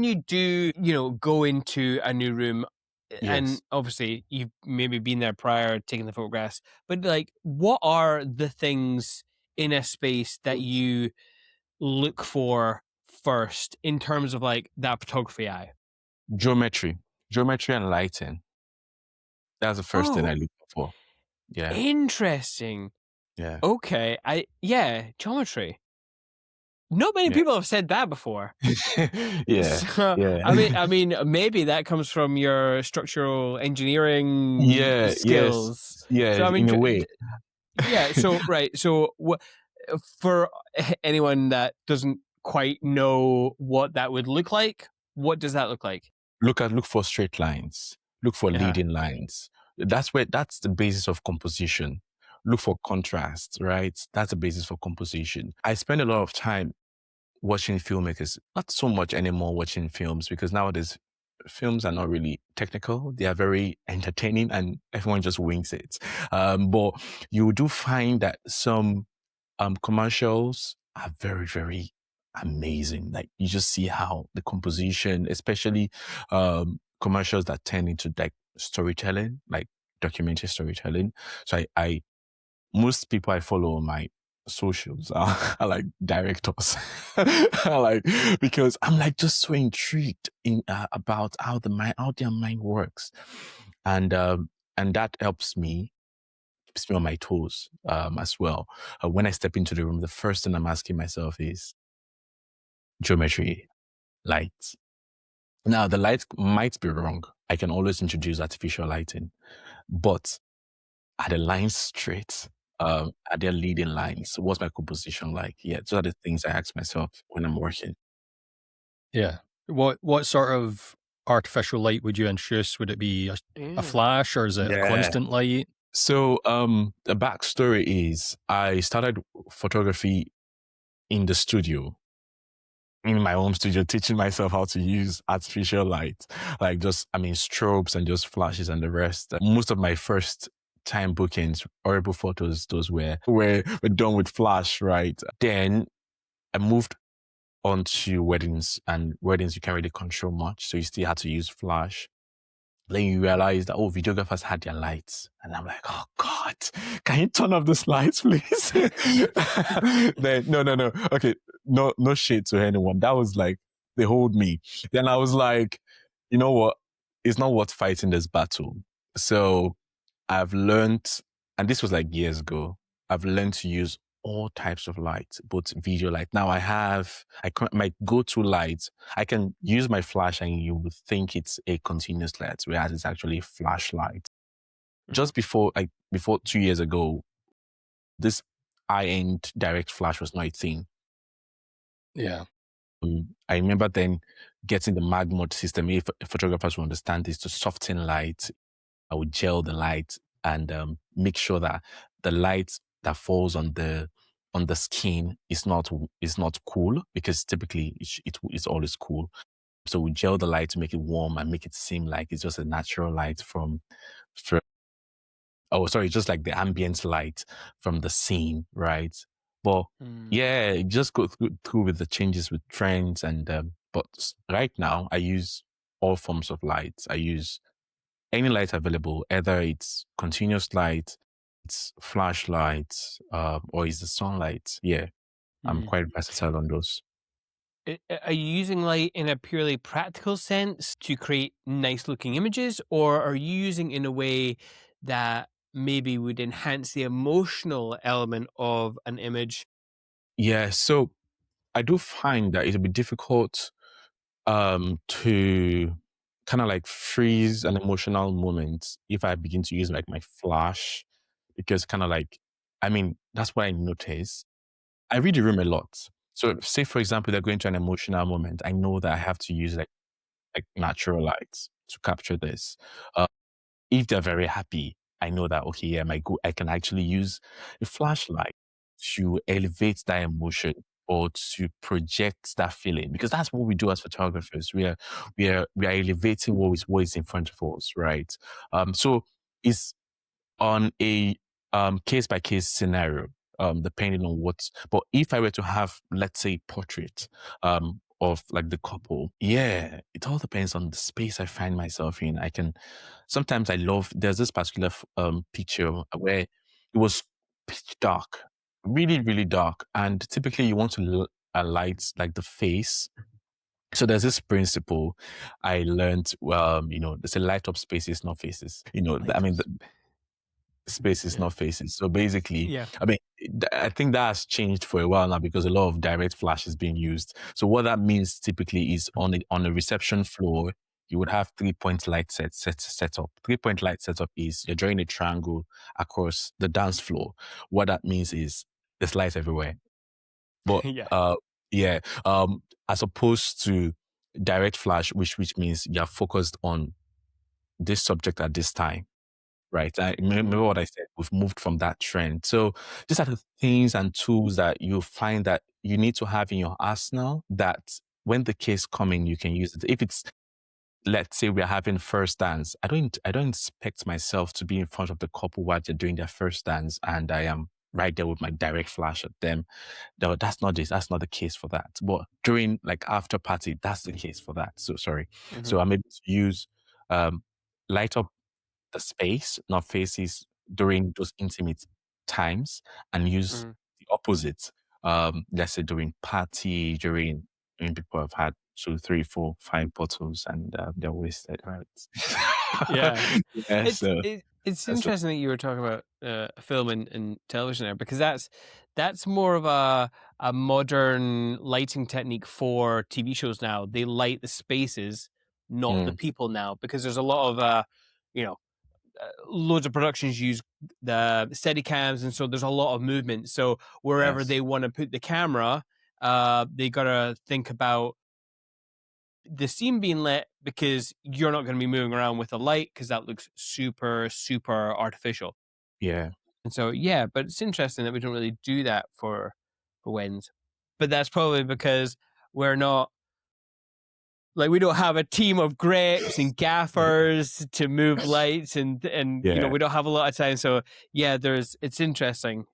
you do, go into a new room, and Yes. obviously you've maybe been there prior taking the photographs, but like, what are the things in a space that you look for first in terms of like that photography eye? Geometry and lighting. That's the first thing I Oh, look for. Yeah, interesting. yeah, Okay, geometry. Not many yeah, people have said that before. yeah, So, yeah. I mean, maybe that comes from your structural engineering Yeah, yes, skills. yeah, So, I mean, in a way. yeah. So, right. So, what for anyone that doesn't quite know what that would look like? What does that look like? Look for straight lines. Look for Uh-huh. leading lines. That's the basis of composition. Look for contrast, right? That's the basis for composition. I spend a lot of time watching filmmakers, not so much anymore watching films because nowadays films are not really technical. They are very entertaining and everyone just wings it. But you do find that some commercials are very, very amazing. Like you just see how the composition, especially commercials that turn into like storytelling, like documentary storytelling. So I most people I follow on my socials are like directors. Like because I'm like just so intrigued in about how their mind works, and that helps me keeps me on my toes as well. When I step into the room, the first thing I'm asking myself is geometry, light. Now the light might be wrong. I can always introduce artificial lighting, but are the lines straight? Are there leading lines? What's my composition like? Yeah, those are the things I ask myself when I'm working. Yeah. What sort of artificial light would you introduce? Would it be a flash, or is it a Yeah. constant light? So the backstory is I started photography in the studio, in my home studio, teaching myself how to use artificial light, like just, I mean, strobes and just flashes and the rest. Most of my first time bookings, horrible photos, those were done with flash, right? Then I moved on to weddings, and weddings you can't really control much, so you still had to use flash. Then you realize that, oh, videographers had their lights. And I'm like, oh God, can you turn off these lights, please? Then, no. Okay, no shade to anyone. That was like, they hold me. Then I was like, you know what? It's not worth fighting this battle. So I've learned, and this was like years ago, I've learned to use all types of lights, both video light. Now my go-to light, I can use my flash and you would think it's a continuous light, whereas it's actually a flashlight. Just before 2 years ago, this high-end direct flash was not a thing. Yeah. I remember then getting the mag mode system. If photographers will understand this, to soften light, I would gel the light and make sure that the light that falls on the skin is not cool, because typically it's always cool. So we gel the light to make it warm and make it seem like it's just a natural light from oh sorry, just like the ambient light from the scene, right? But yeah, just go through with the changes with trends and but right now I use all forms of lights. I use any light available, either it's continuous light, it's flashlight, or it's the sunlight. Yeah, I'm quite versatile on those. Are you using light in a purely practical sense to create nice looking images, or are you using in a way that maybe would enhance the emotional element of an image? Yeah, so I do find that it'll be difficult to kind of like freeze an emotional moment if I begin to use like my flash, because kind of like, I mean, that's what I notice. I read the room a lot. So say for example, they're going to an emotional moment. I know that I have to use like natural lights to capture this. Uh, if they're very happy, I know that, okay, yeah, I can actually use a flashlight to elevate that emotion or to project that feeling, because that's what we do as photographers. We are elevating what is in front of us, right? So it's on a case by case scenario, depending on what. But if I were to have, let's say, portrait of like the couple, yeah, it all depends on the space I find myself in. I can sometimes I love. There's this particular picture where it was pitch dark, really really dark, and typically you want to light like the face. So there's this principle I learned. There's a light up spaces, not faces. I Light mean, ups. space is Yeah. not faces. So basically, Yeah. I mean, I think that has changed for a while now because a lot of direct flash is being used. So what that means typically is on a reception floor, you would have 3 point light set up. 3 point light setup is you're drawing a triangle across the dance floor. What that means is there's light everywhere. But Yeah. yeah, as opposed to direct flash, which means you're focused on this subject at this time. Right. I remember what I said. We've moved from that trend. So these are the things and tools that you find that you need to have in your arsenal that when the case coming, you can use it. If it's let's say we're having first dance. I don't expect myself to be in front of the couple while they're doing their first dance, and I am right there with my direct flash at them. No, that's not this. That's not the case for that. But during like after party, that's the case for that. So sorry. Mhm. So I'm able to use light up the space, not faces, during those intimate times, and use Mhm. the opposite. Let's say during party, during when people have had 2, 3, 4, 5 bottles and they're wasted, right? Yeah. Yeah. It's So it's that's what, interesting that you were talking about film and television there, because that's more of a modern lighting technique for TV shows now. They light the spaces, not the people now, because there's a lot of you know loads of productions use the steady cams, and so there's a lot of movement. So wherever yes. they want to put the camera, they gotta think about the scene being lit, because you're not going to be moving around with a light, because that looks super artificial. Yeah. And so yeah, but it's interesting that we don't really do that for weddings. But that's probably because we're not like, we don't have a team of greps and gaffers to move lights, and Yeah. we don't have a lot of time. So yeah, it's interesting.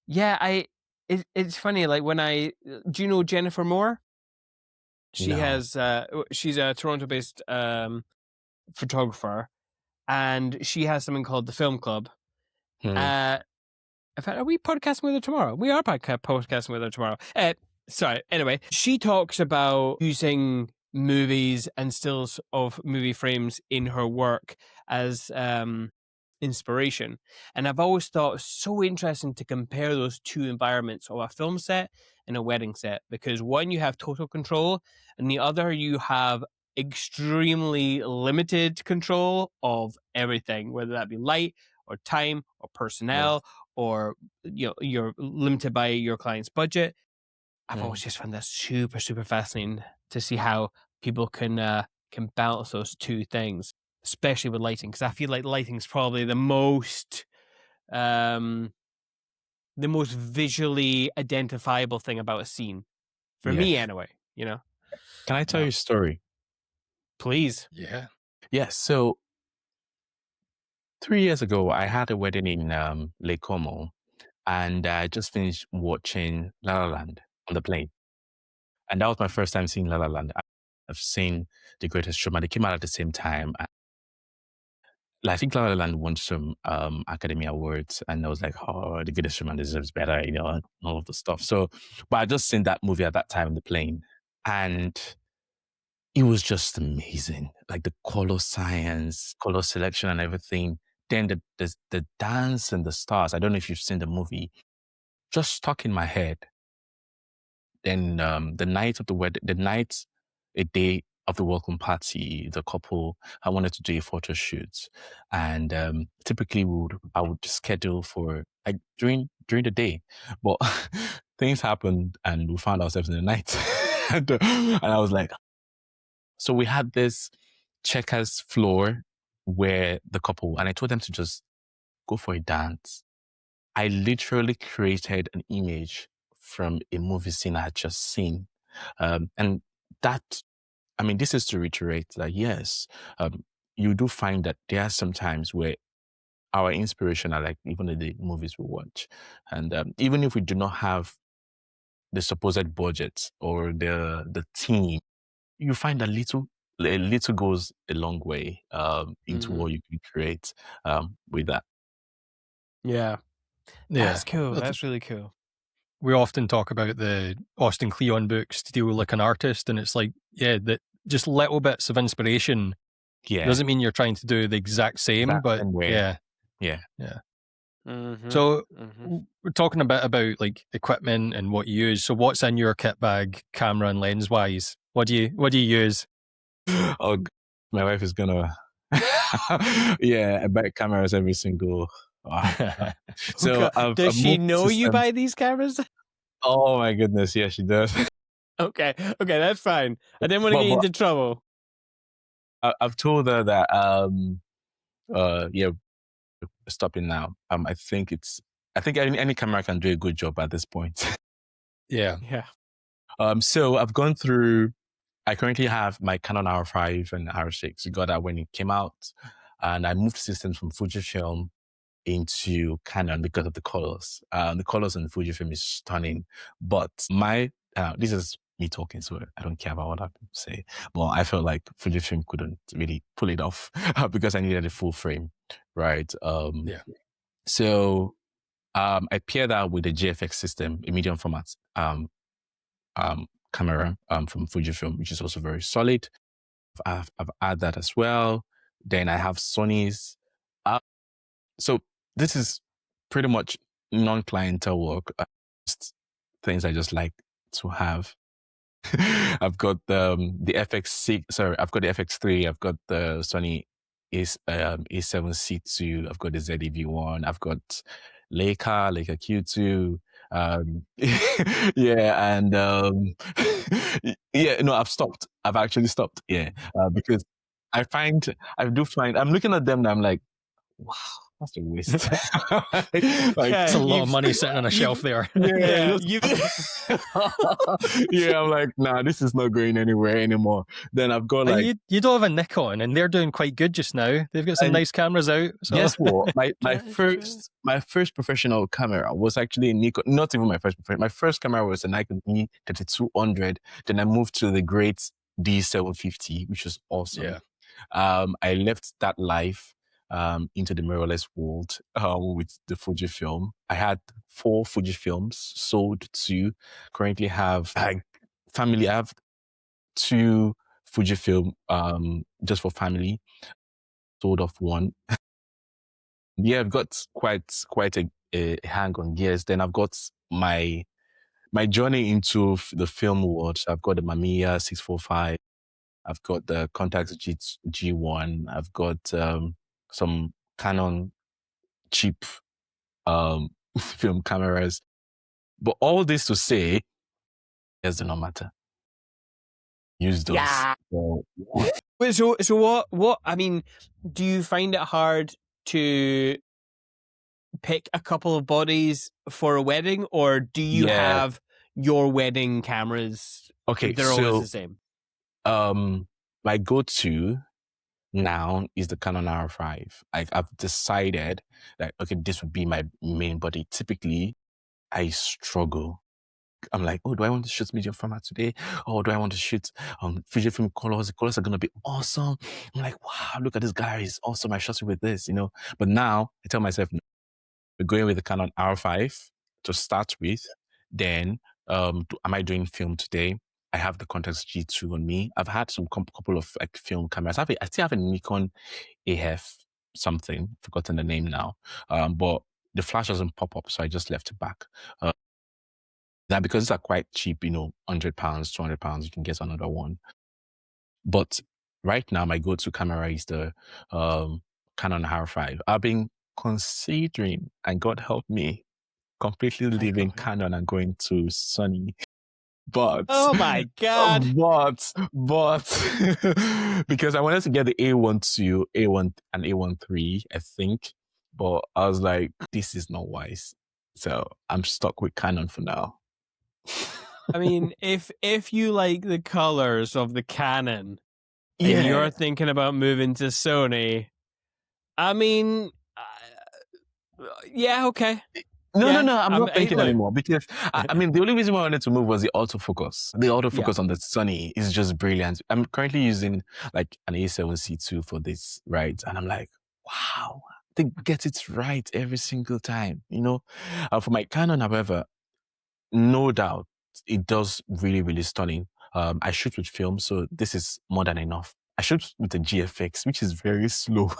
Yeah, it's funny, like when do you know Jennifer Moore? She No. has she's a Toronto based photographer, and she has something called the Film Club. Hmm. In fact, are we podcasting with her tomorrow? We are podcasting with her tomorrow. Sorry. Anyway, she talks about using movies and stills of movie frames in her work as inspiration. And I've always thought it's so interesting to compare those two environments of a film set and a wedding set, because one, you have total control, and the other, you have extremely limited control of everything, whether that be light or time or Yeah. personnel, or you're limited by your client's budget. I've Hmm. always just found that super fascinating to see how people can balance those two things, especially with lighting, because I feel like lighting is probably um the most visually identifiable thing about a scene for Yeah. me, anyway. Can I tell Yeah. you a story? Please. Yeah. Yes. So 3 years ago, I had a wedding in Lake Como, and I just finished watching La La Land on the plane. And that was my first time seeing La La Land. I've seen The Greatest Showman. They came out at the same time. I think La La Land won some Academy Awards, and I was like, oh, The Greatest Showman deserves better, and all of the stuff. So, but I just seen that movie at that time in the plane, and it was just amazing. Like the color science, color selection, and everything. Then the dance and the stars. I don't know if you've seen the movie. Just stuck in my head. Then the night of the wedding, a day of the welcome party, the couple, I wanted to do a photo shoot, and typically I would schedule for like during the day, but things happened and we found ourselves in the night, and I was like, so we had this checkers floor where the couple, and I told them to just go for a dance. I literally created an image from a movie scene I had just seen. And that, I mean, this is to reiterate that yes, you do find that there are some times where our inspiration are like even in the movies we watch. And even if we do not have the supposed budget or the team, you find a little goes a long way into Mhm. what you can create with that. Yeah, Yeah. that's cool. That's really cool. We often talk about the Austin Kleon books, to deal like an artist, and it's like, yeah, that just little bits of inspiration Yeah. doesn't mean you're trying to do the exact same, That but same way. yeah. Yeah. Mm-hmm. So Mm-hmm. we're talking a bit about like equipment and what you use. So what's in your kit bag, camera and lens wise? What do you use? Oh, my wife is gonna. Yeah, I buy cameras every single. So Does I've she moved know you systems. buy these cameras? Oh my goodness, yeah, she does. Okay, that's fine. I didn't want to but get you but into trouble. I've told her that yeah, we're stopping now. I think any camera can do a good job at this point. Yeah. Yeah. So I've gone through. I currently have my Canon R5 and R6. I got that when it came out, and I moved systems from Fujifilm into Canon because of the colors. The colors on Fujifilm is stunning, but this is me talking, so I don't care about what other people say. But I felt like Fujifilm couldn't really pull it off because I needed a full frame, right? Yeah. So I paired that with the GFX system, a medium format camera from Fujifilm, which is also very solid. I've added that as well. Then I have Sony's. So this is pretty much non-clientele work. Just things I just like to have. I've got the FX6. Sorry, I've got the FX3. I've got the Sony A7C2. I've got the ZEV1. I've got Leica Q2. Yeah, and yeah, no, I've stopped. I've actually stopped. Yeah, because I do find I'm looking at them and I'm like, wow, that's a waste. Like, It's a lot of you've- money sitting on a shelf there. Yeah, yeah, I'm like, nah, this is not going anywhere anymore. Then I've got And like, you don't have a Nikon, and they're doing quite good just now. They've got some And nice cameras out. So. guess what? My That is my first professional camera was actually a Nikon. Not even my first professional. My first camera was a Nikon E3200. Then I moved to the great D750, which was awesome. Yeah. I left that life into the mirrorless world with the Fujifilm. I had 4 Fujifilms, sold 2. Currently have family. I have 2 Fujifilm just for family. Sold off 1. Yeah, I've got quite a hang on gears. Then I've got my journey into the film world. So I've got the Mamiya 645. I've got the Contax G1. I've got some Canon cheap film cameras. But all this to say, it does not matter. Use those. Yeah. So, Wait, so what? I mean, do you find it hard to pick a couple of bodies for a wedding, or do you yeah. have your wedding cameras? Okay, They're always the same. My go-to now is the Canon R5. I've decided that, okay, this would be my main body. Typically, I struggle. I'm like, oh, do I want to shoot medium format today? Or do I want to shoot Fujifilm colors? The colors are going to be awesome. I'm like, wow, look at this guy. He's awesome. I shot it with this, you know. But now I tell myself, no, we're going with the Canon R5 to start with. Then, am I doing film today? I have the Contax G2 on me. I've had some couple of like film cameras. I still have a Nikon AF something, forgotten the name now. But the flash doesn't pop up, so I just left it back. That because these are quite cheap, you know, £100, £200, you can get another one. But right now, my go-to camera is the Canon R5. I've been considering, and God help me, completely leaving Canon and going to Sony. But Oh my God. but because I wanted to get the A12, A1 and A13, I think. But I was like, this is not wise. So I'm stuck with Canon for now. I mean, if you like the colors of the Canon and Yeah. you're thinking about moving to Sony, I mean, yeah, okay. No, Yeah, I'm not thinking look. anymore because I mean, the only reason why I wanted to move was the autofocus. The autofocus Yeah. on the Sony is just brilliant. I'm currently using like an A7C2 for this, right? And I'm like, wow, they get it right every single time, you know? For my Canon, however, no doubt, it does really, really stunning. I shoot with film, so this is more than enough. I shoot with the GFX, which is very slow.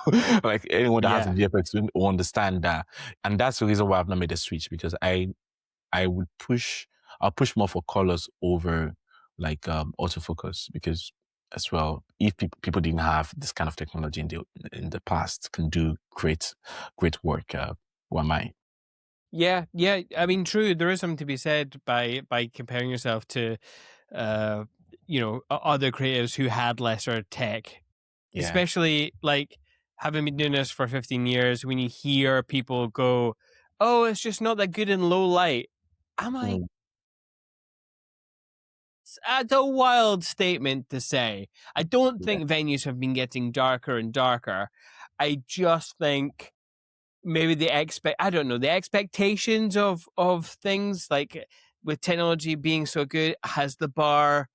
Like anyone that has a GFX will understand that. And that's the reason why I've not made a switch, because I'll push more for colors over like autofocus, because as well, if people didn't have this kind of technology in the past, can do great work. Who am I? Yeah. I mean, true. There is something to be said by comparing yourself to, other creators who had lesser tech, Yeah. especially like having been doing this for 15 years. When you hear people go, "Oh, it's just not that good in low light," I'm like, That's a wild statement to say. I don't Yeah. think venues have been getting darker and darker. I just think maybe the expectations of things, like with technology being so good, has the bar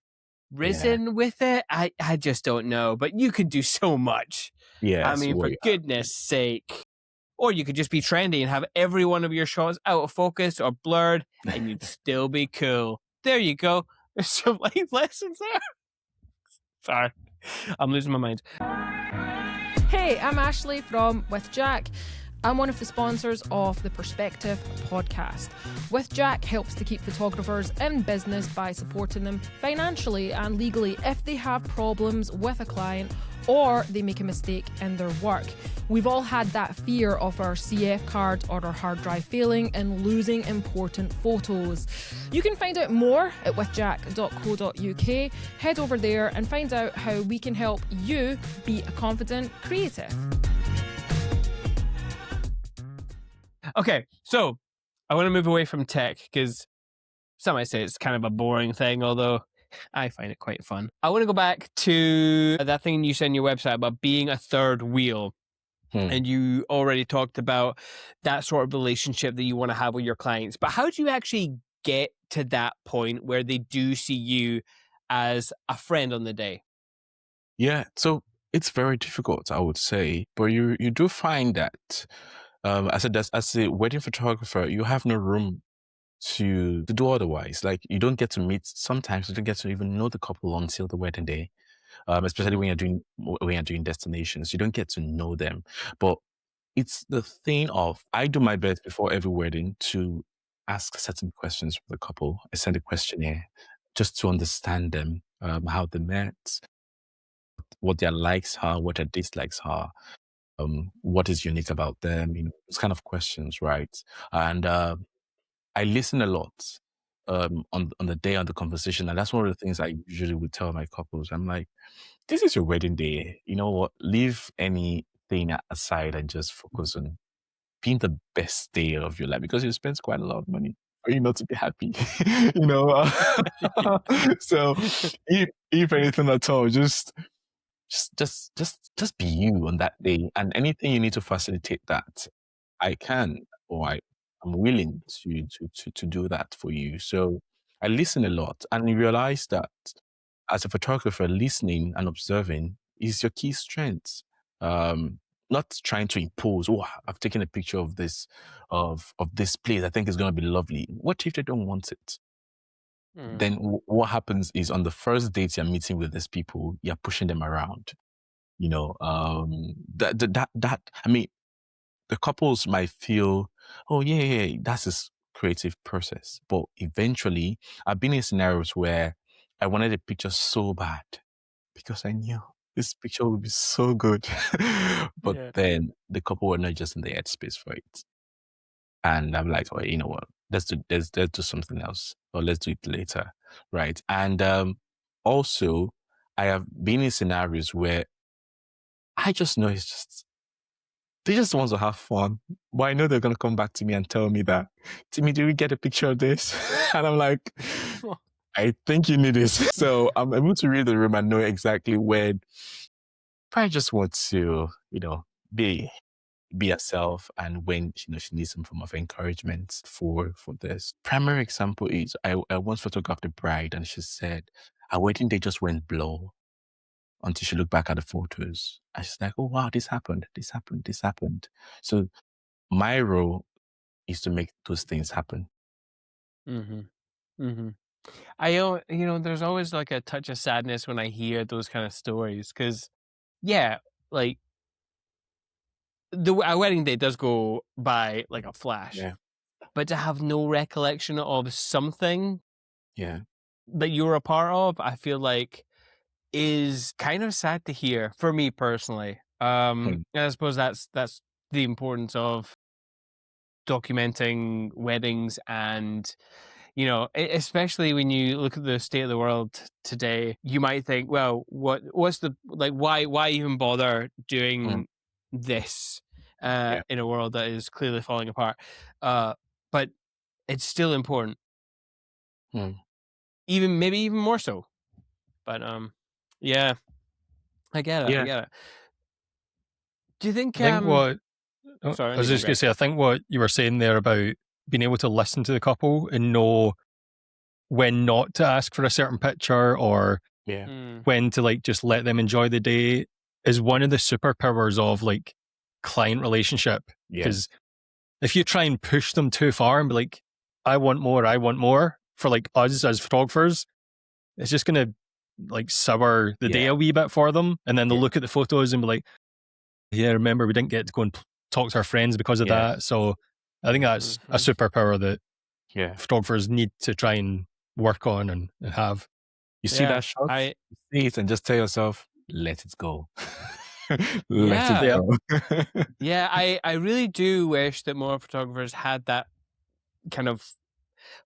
Yeah. risen with it? I just don't know. But you could do so much. I Yes. mean, Well, for goodness sake. Or you could just be trendy and have every one of your shots out of focus or blurred, and you'd still be cool. There you go. There's some life lessons there. Sorry, I'm losing my mind. Hey, I'm Ashley from With Jack. I'm one of the sponsors of the Perspective podcast. With Jack helps to keep photographers in business by supporting them financially and legally if they have problems with a client or they make a mistake in their work. We've all had that fear of our CF card or our hard drive failing and losing important photos. You can find out more at withjack.co.uk. Head over there and find out how we can help you be a confident creative. Okay, so I want to move away from tech because some might say it's kind of a boring thing, although I find it quite fun. I want to go back to that thing you said on your website about being a third wheel. And you already talked about that sort of relationship that you want to have with your clients. But how do you actually get to that point where they do see you as a friend on the day? Yeah, so it's very difficult, I would say, but you do find that as a wedding photographer, you have no room to do otherwise. Like sometimes you don't get to even know the couple until the wedding day. Especially when you're doing destinations, you don't get to know them. But it's the thing of I do my best before every wedding to ask certain questions for the couple. I send a questionnaire just to understand them, how they met, what their likes are, what their dislikes are, what is unique about them, those kind of questions, right? And I listen a lot on the day of the conversation, and that's one of the things I usually would tell my couples. I'm like, this is your wedding day. You know what? Leave anything aside and just focus on being the best day of your life because you spend quite a lot of money for you not to be happy. you know. So if anything at all, just be you on that day, and anything you need to facilitate that, I can or I'm willing to do that for you. So I listen a lot, and you realize that as a photographer, listening and observing is your key strength. Not trying to impose. Oh, I've taken a picture of this place. I think it's going to be lovely. What if they don't want it? Then what happens is on the first date you're meeting with these people, you're pushing them around. That I mean, the couples might feel, oh yeah, that's his creative process. But eventually, I've been in scenarios where I wanted a picture so bad because I knew this picture would be so good. But Yeah. then the couple were not just in the headspace for it. And I'm like, oh, you know what? Let's do something else, or let's do it later. Right. And also I have been in scenarios where I just know they just want to have fun. But I know they're going to come back to me and tell me that, Timmy, do we get a picture of this? And I'm like, I think you need this. So I'm able to read the room and know exactly when I just want to, be herself, and when she needs some form of encouragement for this. Primary example is I once photographed a bride, and she said her wedding day just went blur until she looked back at the photos. And she's like, oh, wow, this happened, this happened, this happened. So my role is to make those things happen. Mm-hmm. Mm-hmm. There's always like a touch of sadness when I hear those kind of stories because, yeah, like a wedding day does go by like a flash, Yeah. but to have no recollection of something Yeah. that you were a part of, I feel like is kind of sad to hear for me personally. And I suppose that's the importance of documenting weddings, and especially when you look at the state of the world today, you might think, well, what's the like why even bother doing this Yeah. in a world that is clearly falling apart, but it's still important. maybe even more so. But yeah, I get it. I Yeah. get it. Do you think? I think what Sorry, I was just going to say, I think what you were saying there about being able to listen to the couple and know when not to ask for a certain picture or Yeah. when to like just let them enjoy the day is one of the superpowers of like client relationship. Yeah. Because if you try and push them too far and be like, I want more for like us as photographers, it's just going to like sour the day a wee bit for them. And then they'll look at the photos and be like, yeah, remember we didn't get to go and talk to our friends because of that. So I think that's a superpower that photographers need to try and work on and have. You see that shot? You see it and just tell yourself, let it go. Let it go. Yeah, I really do wish that more photographers had that kind of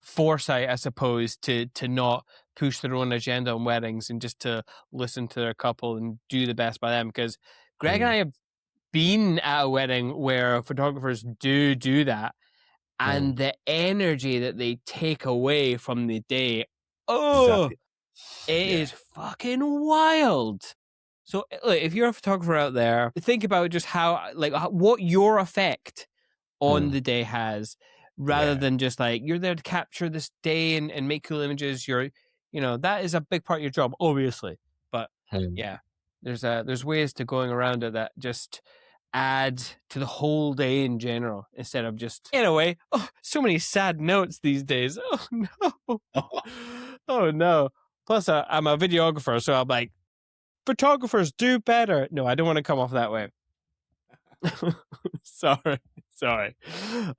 foresight, I suppose, to not push their own agenda on weddings and just to listen to their couple and do the best by them. Because Greg and I have been at a wedding where photographers do that, and the energy that they take away from the day, it is fucking wild. So look, if you're a photographer out there, think about just how, like, what your effect on the day has, rather than just like you're there to capture this day and make cool images. That is a big part of your job, obviously. But yeah, there's ways to going around it that just add to the whole day in general instead of just, in a way, so many sad notes these days. Oh no. Oh no. Plus I'm a videographer, so I'm like, photographers do better. No, I don't want to come off that way. Sorry.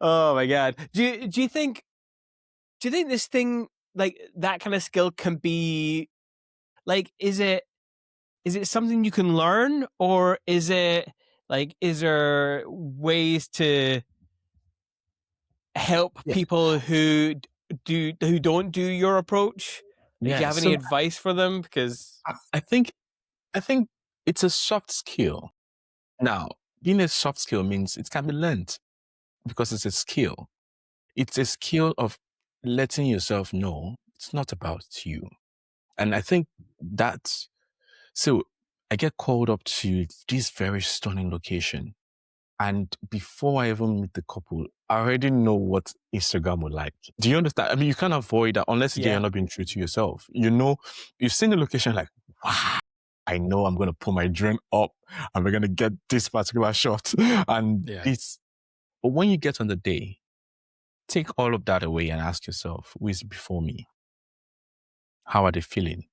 Oh my god. Do you think this thing, like that kind of skill, can be like, is it something you can learn, or is it like, is there ways to help people who don't do your approach? Like, do you have any advice for them? Because I think it's a soft skill. Now, being a soft skill means it can be learned because it's a skill. It's a skill of letting yourself know it's not about you. And I think that's, so I get called up to this very stunning location. And before I even meet the couple, I already know what Instagram would like. Do you understand? I mean, you can't avoid that unless you're not being true to yourself. You've seen the location like, wow, I know I'm going to put my drone up and we're going to get this particular shot. And but when you get on the day, take all of that away and ask yourself, who is before me? How are they feeling?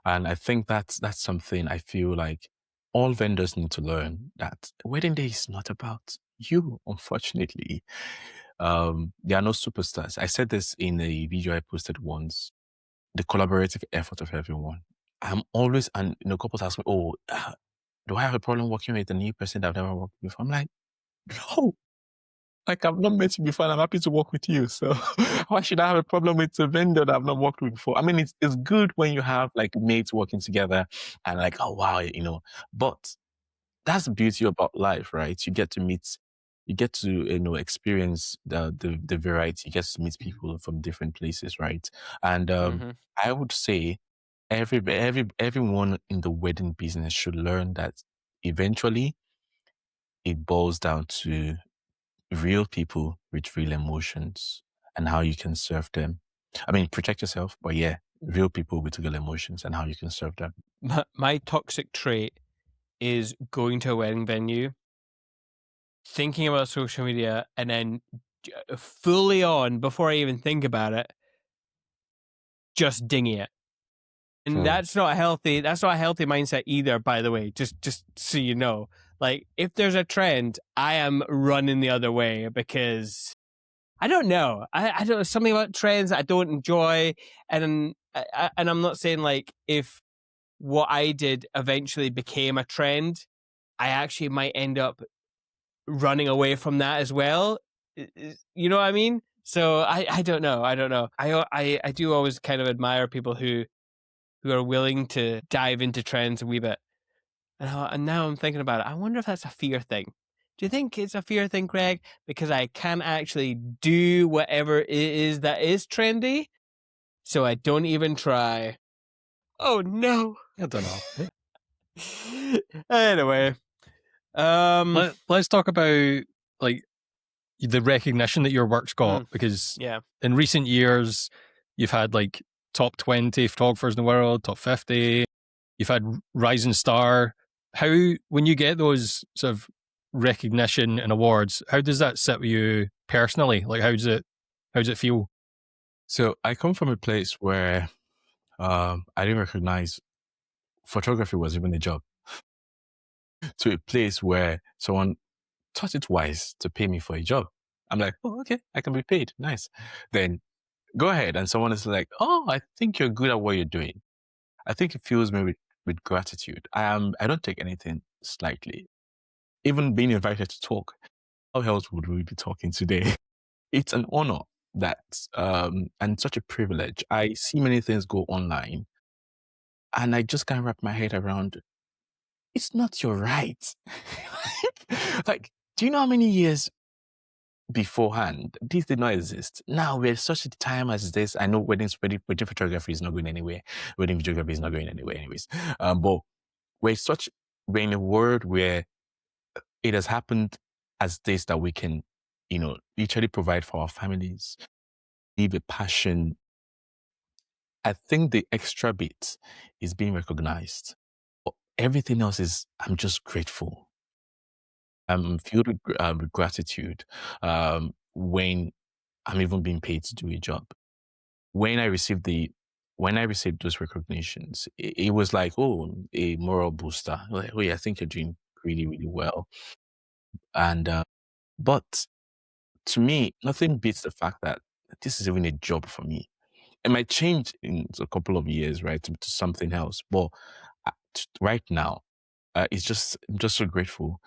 And I think that's something I feel like all vendors need to learn, that wedding day is not about you, unfortunately. There are no superstars. I said this in a video I posted once, the collaborative effort of everyone. I'm always, and couples ask me, do I have a problem working with a new person that I've never worked with? I'm like, no. Like, I've not met you before and I'm happy to work with you. So why should I have a problem with a vendor that I've not worked with before? I mean, it's good when you have like mates working together and like, oh wow, but that's the beauty about life, right? You get to experience the variety. You get to meet people from different places, right? And I would say everyone in the wedding business should learn that eventually it boils down to real people with real emotions and how you can serve them. I mean, protect yourself, but real people with real emotions and how you can serve them. My toxic trait is going to a wedding venue, thinking about social media, and then fully on, before I even think about it, just dinging it. And that's not a healthy mindset either, by the way, just so you know. Like, if there's a trend, I am running the other way, because I don't know. I don't know, something about trends I don't enjoy. And I'm not saying like if what I did eventually became a trend, I actually might end up running away from that as well. You know what I mean? So I don't know. I do always kind of admire people who are willing to dive into trends a wee bit. And now I'm thinking about it. I wonder if that's a fear thing. Do you think it's a fear thing, Greg? Because I can't actually do whatever it is that is trendy? so I don't even try. Oh no. I don't know. Anyway, Let's talk about like the recognition that your work's got, because yeah. in recent years you've had like top 20 photographers in the world, top 50. You've had Rising Star. How, when you get those sort of recognition and awards, how does that sit with you personally? Like, how does it feel? So I come from a place where I didn't recognize photography was even a job, to a place where someone thought it wise to pay me for a job. I'm like, oh, okay, I can be paid. Nice. Then go ahead. And someone is like, oh, I think you're good at what you're doing. I think it fills me with gratitude. I don't take anything slightly. Even being invited to talk, how else would we be talking today? It's an honor that, and such a privilege. I see many things go online and I just can't wrap my head around, it's not your right. Like, do you know how many years beforehand this did not exist? Now we're such a time as this. I know wedding photography is not going anywhere. Wedding videography is not going anywhere anyways. But we're in a world where it has happened as this, that we can, literally provide for our families, live a passion. I think the extra bit is being recognized. Everything else is, I'm just grateful. I'm filled with gratitude when I'm even being paid to do a job. When I received those recognitions, it was like, oh, a moral booster. Like, oh yeah, I think you're doing really, really well. And but to me, nothing beats the fact that this is even a job for me. It might change in a couple of years, right, to something else. But right now, I'm just so grateful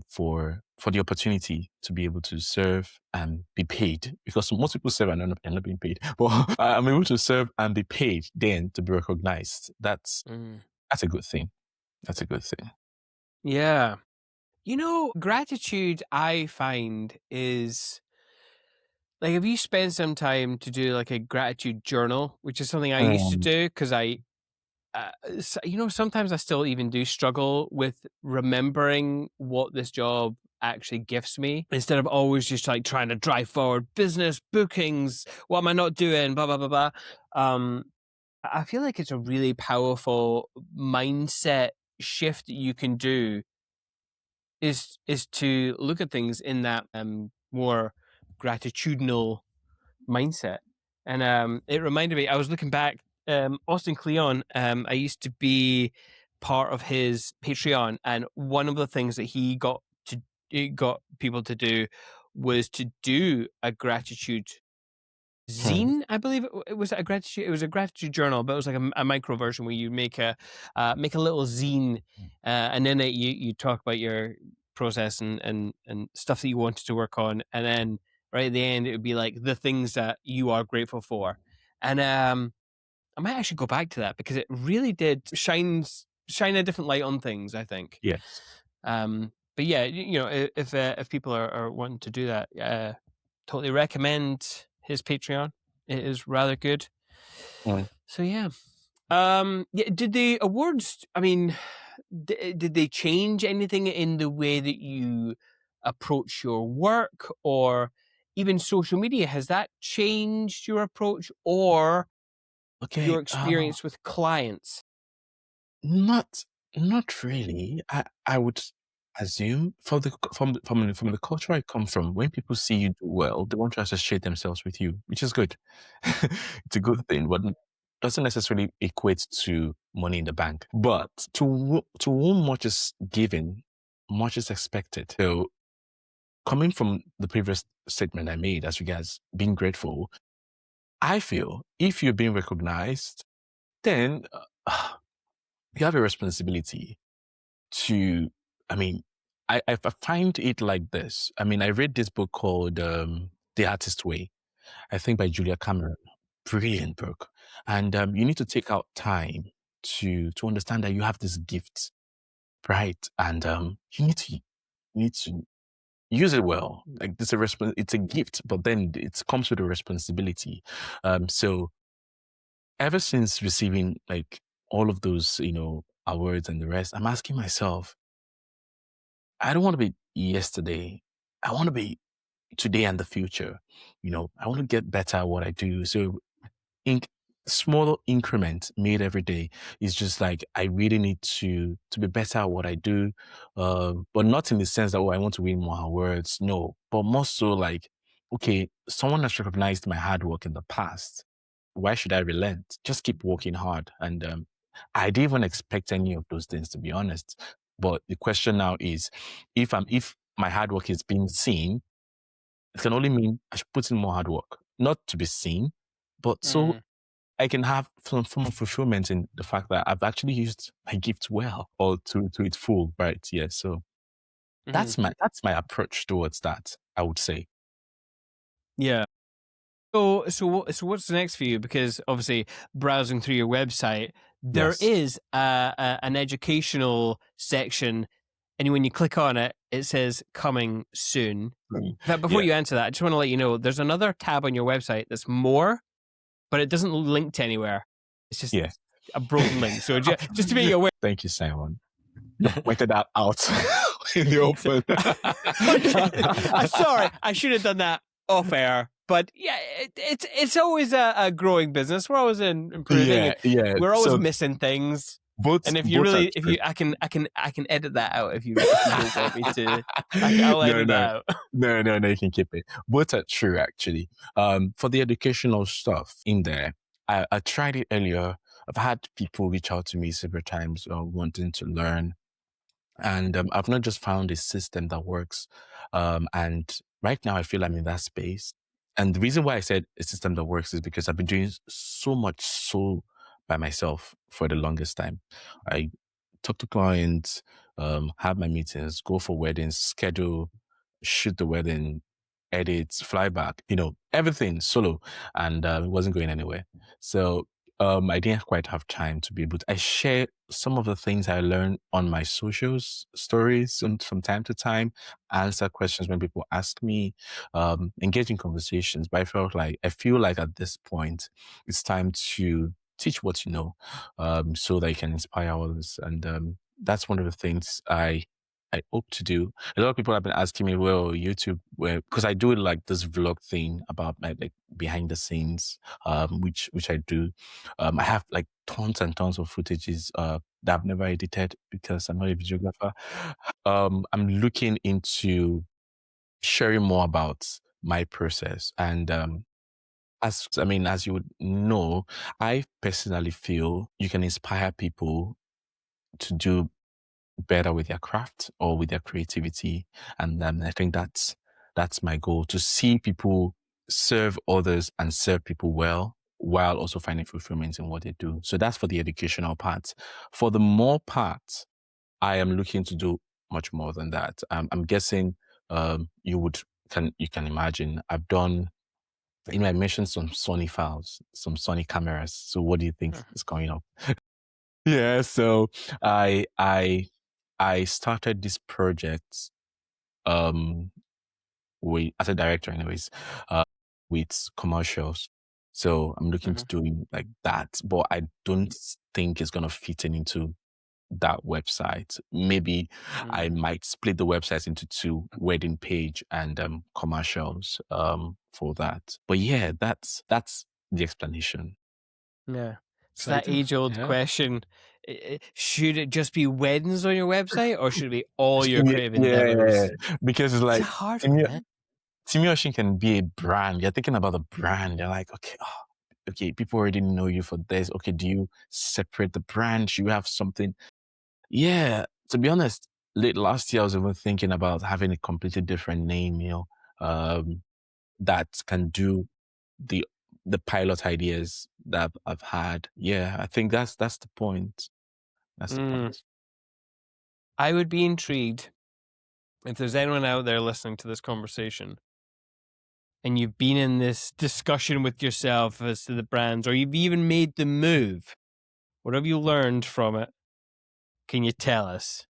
for the opportunity to be able to serve and be paid, because most people serve and are not being paid. But I'm able to serve and be paid, then to be recognized. That's a good thing. That's a good thing. Yeah. Gratitude, I find, is like, if you spend some time to do like a gratitude journal, which is something I used to do, because sometimes I still even do struggle with remembering what this job actually gives me, instead of always just like trying to drive forward business, bookings, what am I not doing, blah, blah, blah, blah. I feel like it's a really powerful mindset shift that you can do, is to look at things in that more gratitudinal mindset. And it reminded me, I was looking back, Austin Kleon, I used to be part of his Patreon, and one of the things that he got people to do was to do a gratitude zine. I believe it was a gratitude journal, but it was like a micro version where you make a little zine, and then you talk about your process and stuff that you wanted to work on, and then right at the end it would be like the things that you are grateful for. And I might actually go back to that, because it really did shine a different light on things, I think. Yes. But yeah, if people are wanting to do that, totally recommend his Patreon. It is rather good. So yeah. Yeah, did the awards, I mean, did they change anything in the way that you approach your work, or even social media? Has that changed your approach, or your experience with clients? Not really. I would assume from the culture I come from, when people see you do well, they want to associate themselves with you, which is good. It's a good thing, but doesn't necessarily equate to money in the bank. But to whom much is given, much is expected. So coming from the previous statement I made as regards being grateful, I feel if you're being recognized, then you have a responsibility to, I mean, I find it like this. I mean, I read this book called The Artist Way, I think by Julia Cameron. Brilliant book. And you need to take out time to understand that you have this gift, right? And you need to use it well. Like, it's a gift, but then it comes with a responsibility. So ever since receiving like all of those, awards and the rest, I'm asking myself, I don't want to be yesterday. I want to be today and the future. I want to get better at what I do. So in small increments made every day is just like I really need to be better at what I do, but not in the sense that I want to win more awards. No, but more so like, okay, someone has recognized my hard work in the past. Why should I relent? Just keep working hard. And I didn't even expect any of those things, to be honest. But the question now is, if my hard work is being seen, it can only mean I should put in more hard work, not to be seen, but so I can have some form of fulfillment in the fact that I've actually used my gift well or to its full, right? Yeah. So that's my approach towards that, I would say. Yeah. So what's next for you? Because obviously, browsing through your website, there Yes. is an educational section, and when you click on it, it says "coming soon." In fact, before Yeah. you answer that, I just want to let you know there's another tab on your website that's more, but it doesn't link to anywhere. It's just Yeah. a broken link. So just to make you aware. Thank you, Simon. You pointed that out in the open. I'm sorry, I should have done that off air. But yeah, it's always a growing business. We're always improving. Yeah, And yeah. we're always So missing things. both And if you both are really, true. I can edit that out if you don't want me to. I'll edit that out. No, you can keep it. Both are true, actually. For the educational stuff in there, I tried it earlier. I've had people reach out to me several times wanting to learn. And I've not just found a system that works. And right now, I feel I'm in that space. And the reason why I said a system that works is because I've been doing so much by myself for the longest time. I talk to clients, have my meetings, go for weddings, schedule, shoot the wedding, edit, fly back, everything solo. And it wasn't going anywhere. So I didn't quite have time to be able to. I share some of the things I learned on my socials stories from time to time, answer questions when people ask me, engage in conversations. But I feel like at this point, it's time to teach what you know, so that you can inspire others. And that's one of the things I hope to do. A lot of people have been asking me, well, YouTube, because I do like this vlog thing about my like behind the scenes, which I do. I have like tons and tons of footages that I've never edited because I'm not a videographer. I'm looking into sharing more about my process. And as you would know, I personally feel you can inspire people to do better with their craft or with their creativity. And I think that's my goal, to see people serve others and serve people well while also finding fulfillment in what they do. So that's for the educational part. For the more part, I am looking to do much more than that. I'm guessing you can imagine I've done, I mentioned some Sony files, some Sony cameras. So what do you think is coming up? Yeah, so I started this project with as a director anyways, with commercials. So I'm looking to doing like that, but I don't think it's gonna fit into that website. Maybe I might split the website into two, wedding page and commercials for that. But yeah, that's the explanation. Yeah. So that age-old Yeah. question: should it just be weddings on your website, or should it be all your Yeah, creative yeah, endeavors? because it's It's a like hard one, Timi, man. Timi Oshin can be a brand. You're thinking about the brand. You're like, okay, okay, people already know you for this. Okay, do you separate the brand? Do you have something? Yeah, to be honest, late last year I was even thinking about having a completely different name, that can do the pilot ideas that I've had. Yeah, I think that's the point. That's the point. I would be intrigued if there's anyone out there listening to this conversation and you've been in this discussion with yourself as to the brands, or you've even made the move. What have you learned from it? Can you tell us?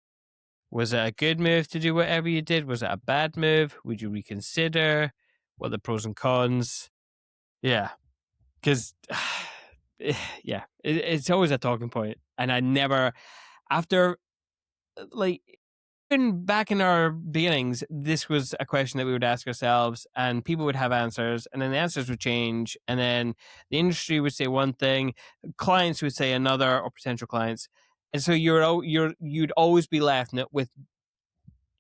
Was it a good move to do whatever you did? Was it a bad move? Would you reconsider? What are the pros and cons? Yeah, because yeah, it's always a talking point, and I never, after like even back in our beginnings, this was a question that we would ask ourselves, and people would have answers, and then the answers would change, and then the industry would say one thing, clients would say another, or potential clients, and so you'd always be left with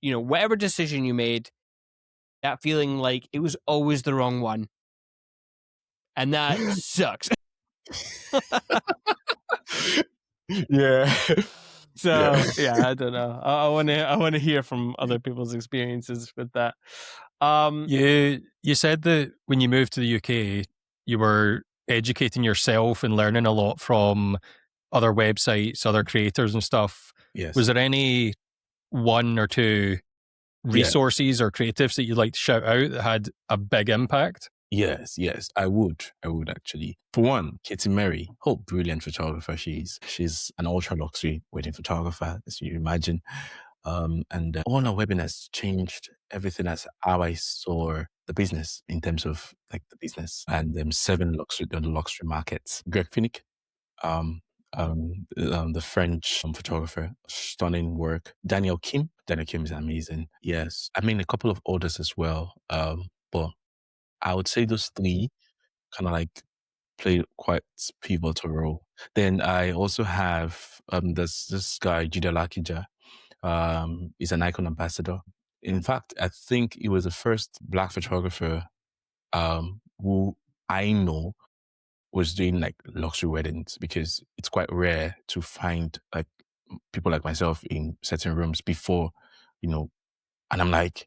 whatever decision you made, that feeling like it was always the wrong one, and that sucks. Yeah. So yeah, I don't know. I want to hear from other people's experiences with that. You said that when you moved to the UK, you were educating yourself and learning a lot from other websites, other creators and stuff. Yes. Was there any one or two resources or creatives that you'd like to shout out that had a big impact? Yes, I would actually. For one, Katie Mary, brilliant photographer she is. She's an ultra luxury wedding photographer, as you imagine. And all our webinars changed everything as how I saw the business in terms of like the business and serving the luxury markets. Greg Finnick, the French photographer, stunning work. Daniel Kim is amazing. Yes, I mean a couple of others as well. But I would say those three kind of like played quite pivotal role. Then I also have this guy Jide Lakija. He's an icon ambassador. In fact, I think he was the first Black photographer who I know was doing like luxury weddings, because it's quite rare to find like people like myself in certain rooms before, and I'm like,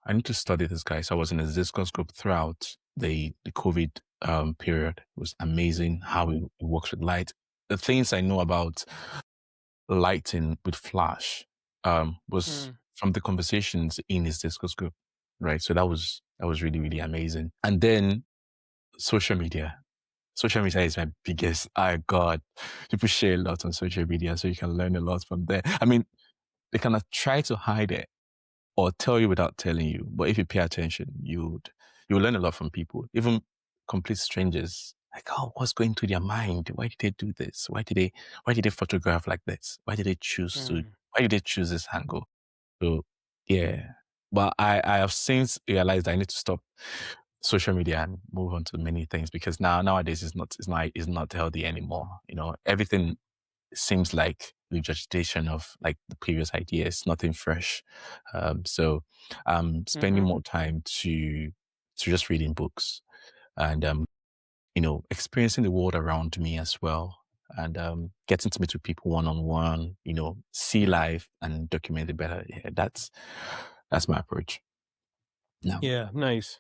I need to study this guy. So I was in a discourse group throughout the COVID period. It was amazing how he works with light. The things I know about lighting with flash was from the conversations in his discourse group, right? So that was really, really amazing. And then social media. Social media is my biggest, God, people share a lot on social media, so you can learn a lot from there. I mean, they kind of try to hide it or tell you without telling you. But if you pay attention, you'll learn a lot from people, even complete strangers. Like, what's going through their mind? Why did they do this? Why did they photograph like this? Why did they choose this angle? So yeah. But I have since realized I need to stop social media and move on to many things, because nowadays it's not healthy anymore. Everything seems like regurgitation of like the previous ideas, nothing fresh. So I'm spending more time to just reading books and experiencing the world around me as well, and getting to meet with people one-on-one, see life and document it better. Yeah, that's my approach. No. Yeah, nice.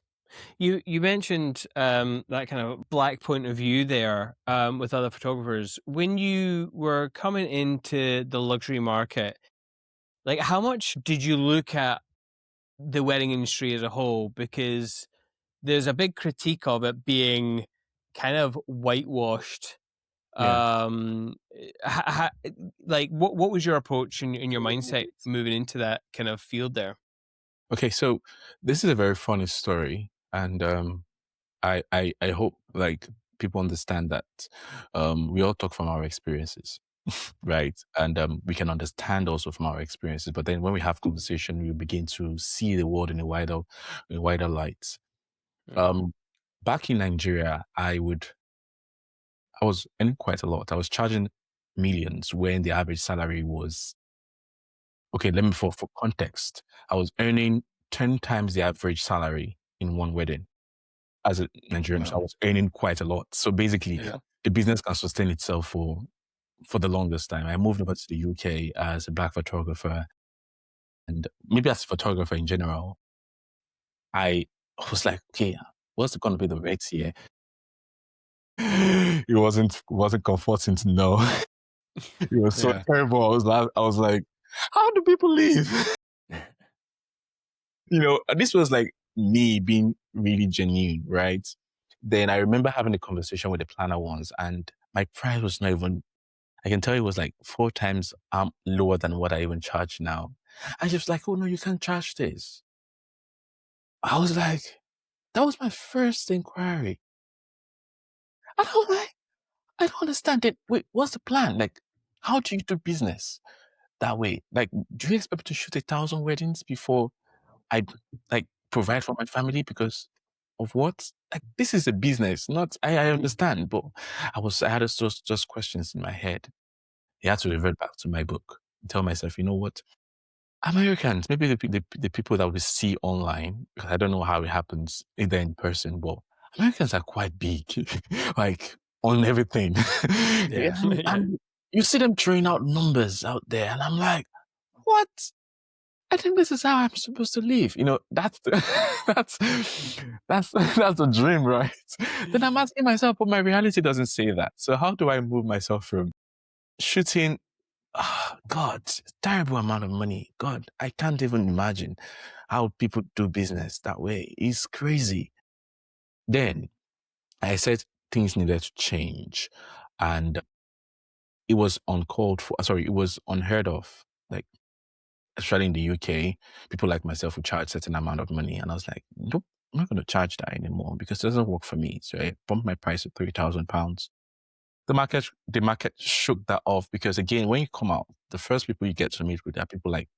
You mentioned that kind of Black point of view there with other photographers. When you were coming into the luxury market, like how much did you look at the wedding industry as a whole? Because there's a big critique of it being kind of whitewashed. Yeah. Like what was your approach and your mindset moving into that kind of field there? Okay, so this is a very funny story, and I hope like people understand that we all talk from our experiences, right? And we can understand also from our experiences. But then when we have conversation, we begin to see the world in a wider light. Back in Nigeria, I was earning quite a lot. I was charging millions when the average salary was, okay, let me for context. I was earning 10 times the average salary in one wedding. As a Nigerian, so I was earning quite a lot. So basically, the business can sustain itself for the longest time. I moved over to the UK as a Black photographer, and maybe as a photographer in general. I was like, okay, what's going to be the rates here? It wasn't comforting to know. It was so terrible. I was like, how do people live? This was like me being really genuine, right? Then I remember having a conversation with the planner once, and my price was not even, I can tell you, it was like 4 times lower than what I even charge now. And she was like, oh no, you can't charge this. I was like, that was my first inquiry. And I'm like, I don't understand it. Wait, what's the plan? Like, how do you do business that way? Like, do you expect me to shoot 1,000 weddings before I like provide for my family because of what? Like, this is a business, not, I understand, but I had just questions in my head. I had to revert back to my book and tell myself, you know what? Americans, maybe the people that we see online, because I don't know how it happens either in person, but Americans are quite big, like on everything. Yeah. And you see them throwing out numbers out there, and I'm like, what? I think this is how I'm supposed to live. You know, that's that's that's that's the dream, right? Then I'm asking myself, but my reality doesn't say that. So how do I move myself from shooting? God, terrible amount of money. God, I can't even imagine how people do business that way. It's crazy. Then I said things needed to change, and it was uncalled for. Sorry, it was unheard of. Like, especially in the UK, people like myself would charge a certain amount of money. And I was like, nope, I'm not going to charge that anymore because it doesn't work for me. So I bumped my price to £3,000. The market shook that off because, again, when you come out, the first people you get to meet with are people like,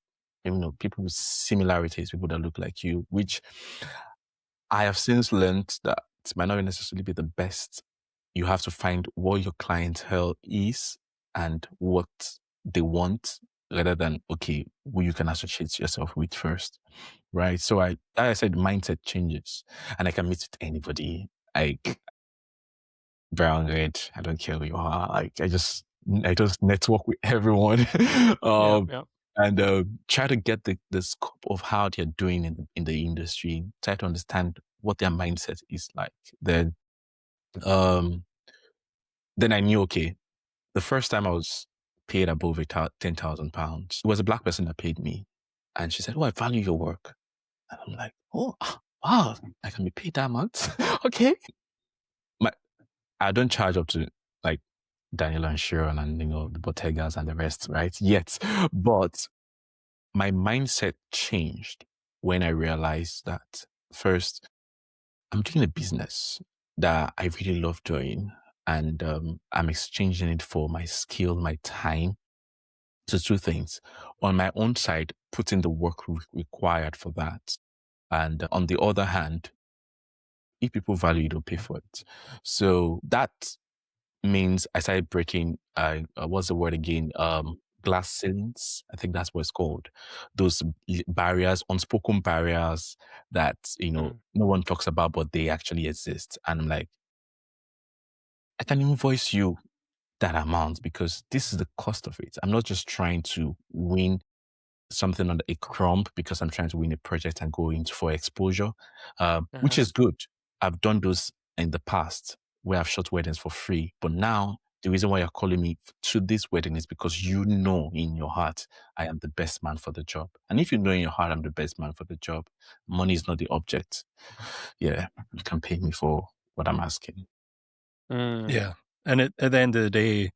people with similarities, people that look like you, which I have since learned that it might not necessarily be the best. You have to find what your clientele is and what they want rather than, okay, who you can associate yourself with first. Right. So like I said, mindset changes and I can meet with anybody, like brown, red, I don't care who you are. Like I just network with everyone. um, Yeah. and try to get the scope of how they're doing in the industry, try to understand what their mindset is like. Um, then I knew, okay, the first time I was paid above £10,000, it was a black person that paid me. And she said, oh, I value your work. And I'm like, oh, wow, I can be paid that much. Okay. I don't charge up to like Daniel and Sharon and, the Bottegas and the rest, right? Yet. But my mindset changed when I realized that first, I'm doing a business that I really love doing, and I'm exchanging it for my skill, my time. So two things. On my own side, putting the work required for that. And on the other hand, if people value it, they'll pay for it. So that means I started breaking, what's the word again? Glass ceilings. I think that's what it's called. Those barriers, unspoken barriers that, no one talks about, but they actually exist. And I'm like, I can invoice you that amount because this is the cost of it. I'm not just trying to win something on a crumb because I'm trying to win a project and go in for exposure, which is good. I've done those in the past where I've shot weddings for free. But now the reason why you're calling me to this wedding is because you know in your heart I am the best man for the job. And if you know in your heart I'm the best man for the job, money is not the object. Yeah, you can pay me for what I'm asking. Yeah. And at the end of the day,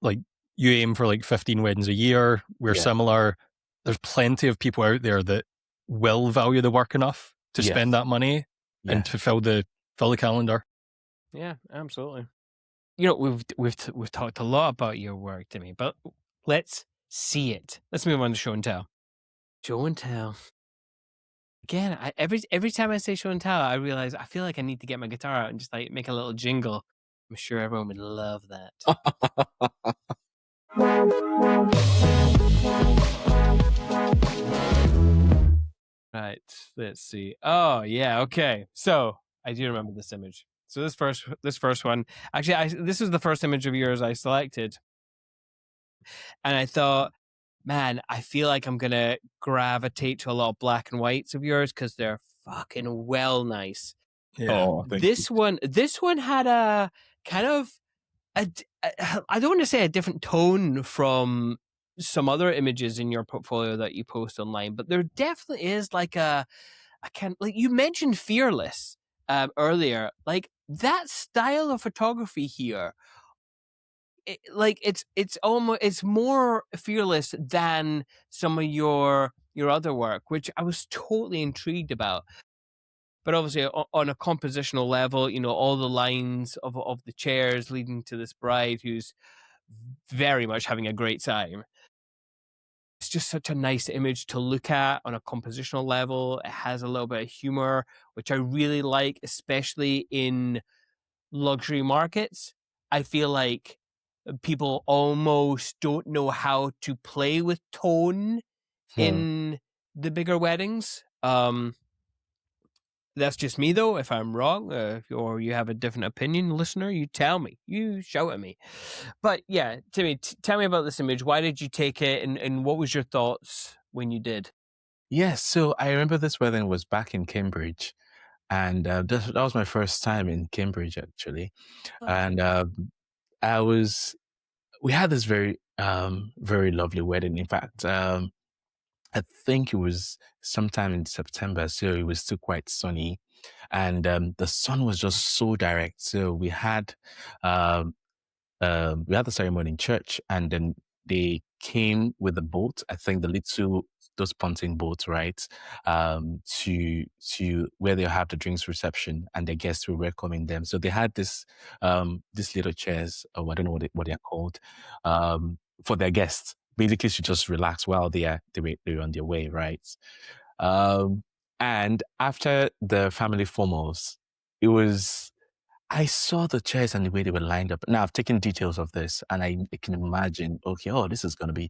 like, you aim for like 15 weddings a year. We're Yeah. similar. There's plenty of people out there that will value the work enough to Yes. spend that money Yeah. and to fill the calendar. Yeah, absolutely. We've talked a lot about your work, Timi, but let's see it. Let's move on to show and tell. Show and tell. Again, every time I say show and tell, I realize I feel like I need to get my guitar out and just like make a little jingle. I'm sure everyone would love that. Right, let's see. Oh yeah, okay. So I do remember this image. So this first one, actually, this was the first image of yours I selected, and I thought, man, I feel like I'm gonna gravitate to a lot of black and whites of yours because they're fucking well nice. Yeah. Oh, thank This one had a kind of I don't want to say a different tone from some other images in your portfolio that you post online, but there definitely is like like you mentioned fearless earlier, like that style of photography here. It's more fearless than some of your other work, which I was totally intrigued about. but obviously on a compositional level, you know, all the lines of the chairs leading to this bride who's very much having a great time. It's just such a nice image to look at on a compositional level. It has a little bit of humor, which I really like, especially in luxury markets. I feel like people almost don't know how to play with tone in the bigger weddings. That's just me, though. If I'm wrong, or you have a different opinion, listener, you tell me. You shout at me. But yeah, Timmy, tell me about this image. Why did you take it, and what was your thoughts when you did? Yes, so I remember this wedding was back in Cambridge, and that was my first time in Cambridge actually, and we had this very very lovely wedding. In fact, I think it was sometime in September, so it was still quite sunny, and the sun was just so direct. So um, we had the ceremony in church, and then they came with the boat. I think the little those pontoon boats, right? To where they have the drinks reception, and the guests were welcoming them. So they had this little chairs, or I don't know what they are called, for their guests. Basically, to just relax while they're on their way, right? Um, and after the family formals, it was I saw the chairs and the way they were lined up. Now I've taken details of this, and I can imagine, okay, oh, this is gonna be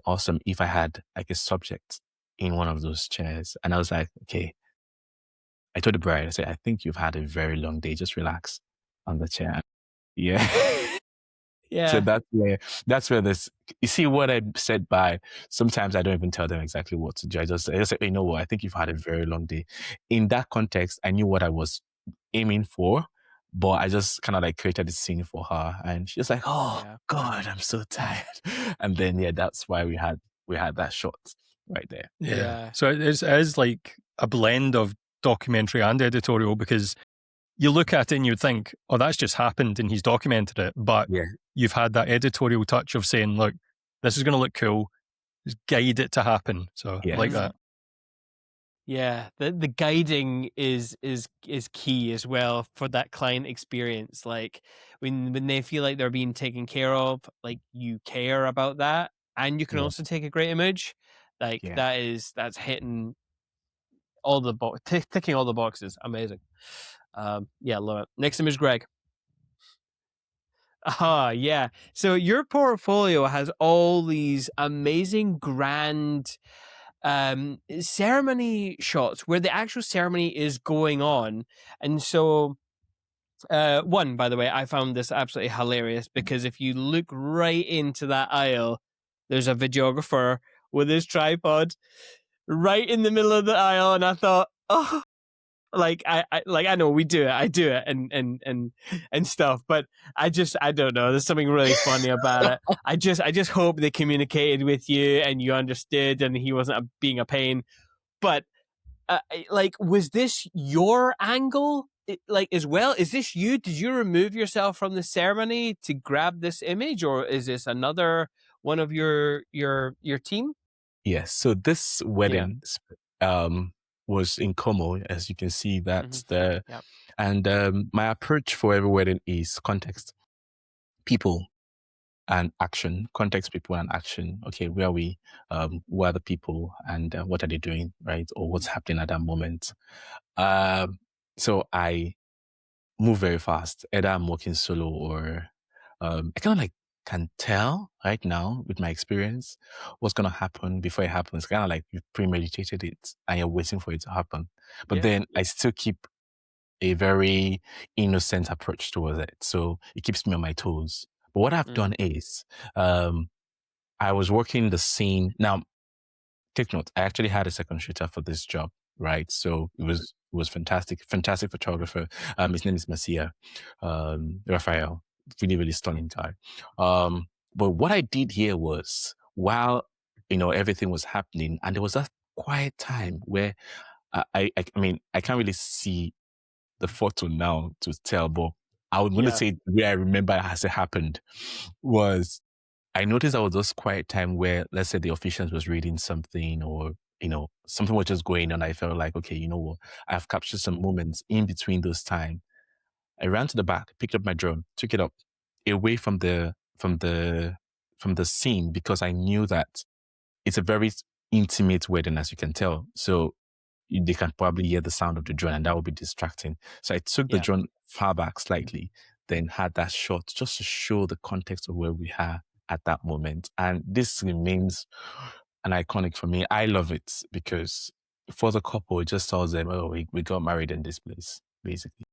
awesome if I had like a subject in one of those chairs. And I was like, okay. I told the bride, I said, I think you've had a very long day. Just relax on the chair. Yeah. So Yeah, that's where this you see what I said by sometimes I don't even tell them exactly what to do. I just say, you know what, I think you've had a very long day. In that context, I knew what I was aiming for, but I just kind of like created this scene for her, and she was like, "Oh yeah. God, I'm so tired." And then yeah, that's why we had that shot right there. Yeah. So it is like a blend of documentary and editorial, because you look at it and you'd think, oh, that's just happened and he's documented it. But Yeah, you've had that editorial touch of saying, look, this is going to look cool. Just guide it to happen. So I like Yes. that. Yeah, the guiding is key as well for that client experience. Like when they feel like they're being taken care of, like you care about that, and you can Yeah, also take a great image. Like yeah. that's hitting all the ticking all the boxes. Amazing. Yeah, love it. Next image, Greg. Yeah. So your portfolio has all these amazing grand ceremony shots where the actual ceremony is going on. And so one, by the way, I found this absolutely hilarious because if you look right into that aisle, there's a videographer with his tripod right in the middle of the aisle, and I thought, oh, like I know we do it, I do it, and stuff, but I don't know. There's something really funny about it. I just hope they communicated with you and you understood, and he wasn't being a pain. But like, was this your angle? Like as well, is this you? Did you remove yourself from the ceremony to grab this image, or is this another one of your team? Yes. So this Yeah. wedding was in Como, as you can see. That's the Yeah. and my approach for every wedding is context, people, and action. Context, people, and action. Okay, where are we? Who are the people, and what are they doing, right? Or what's happening at that moment? So I move very fast. Either I'm working solo or I kind of like can tell right now with my experience what's gonna happen before it happens. Kind of like you've premeditated it and you're waiting for it to happen. But Yeah. then I still keep a very innocent approach towards it. So it keeps me on my toes. But what I've done is I was working the scene. Now, take note, I actually had a second shooter for this job, right? So it was fantastic photographer. His name is Masia, Raphael, really, really stunning guy. But what I did here was while, everything was happening and there was that quiet time where I mean, I can't really see the photo now to tell, but I would want to Yeah. say the way I remember it as it happened was I noticed there was this quiet time where, let's say, the officiant was reading something or something was just going on. I felt like, okay, you know what? I've captured some moments in between those time. I ran to the back, picked up my drone, took it up away from the scene, because I knew that it's a very intimate wedding, as you can tell. So they can probably hear the sound of the drone, and that would be distracting. So I took the Yeah. drone far back slightly, then had that shot just to show the context of where we are at that moment. And this remains an iconic for me. I love it because for the couple, it just tells them, oh, we got married in this place, basically.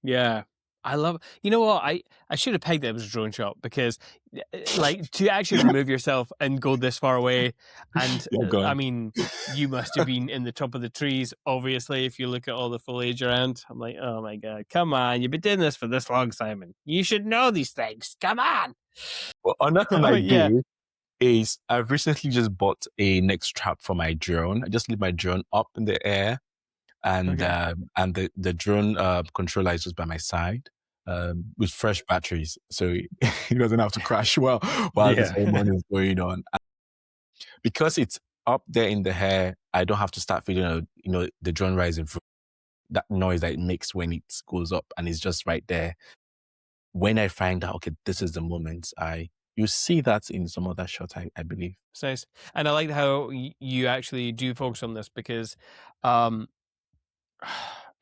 Yeah. I love, you know what? I should have pegged it as a drone shot, because like to actually remove yourself and go this far away. And Yeah, go I on. mean, you must have been in the top of the trees, obviously, if you look at all the foliage around. I'm like, oh my God, come on. You've been doing this for this long, Simon. You should know these things. Come on. Well, another thing I But yeah. do is I've recently just bought a neck strap for my drone. I just leave my drone up in the air, and Okay. the drone controller is just by my side, with fresh batteries, so he doesn't have to crash while the Yeah. ceremony is going on. Because it's up there in the air, I don't have to start feeling the drone rising, that noise that it makes when it goes up, and it's just right there. When I find out, okay, this is the moment, you see that in some other shot, I believe. It's nice. And I like how you actually do focus on this, because um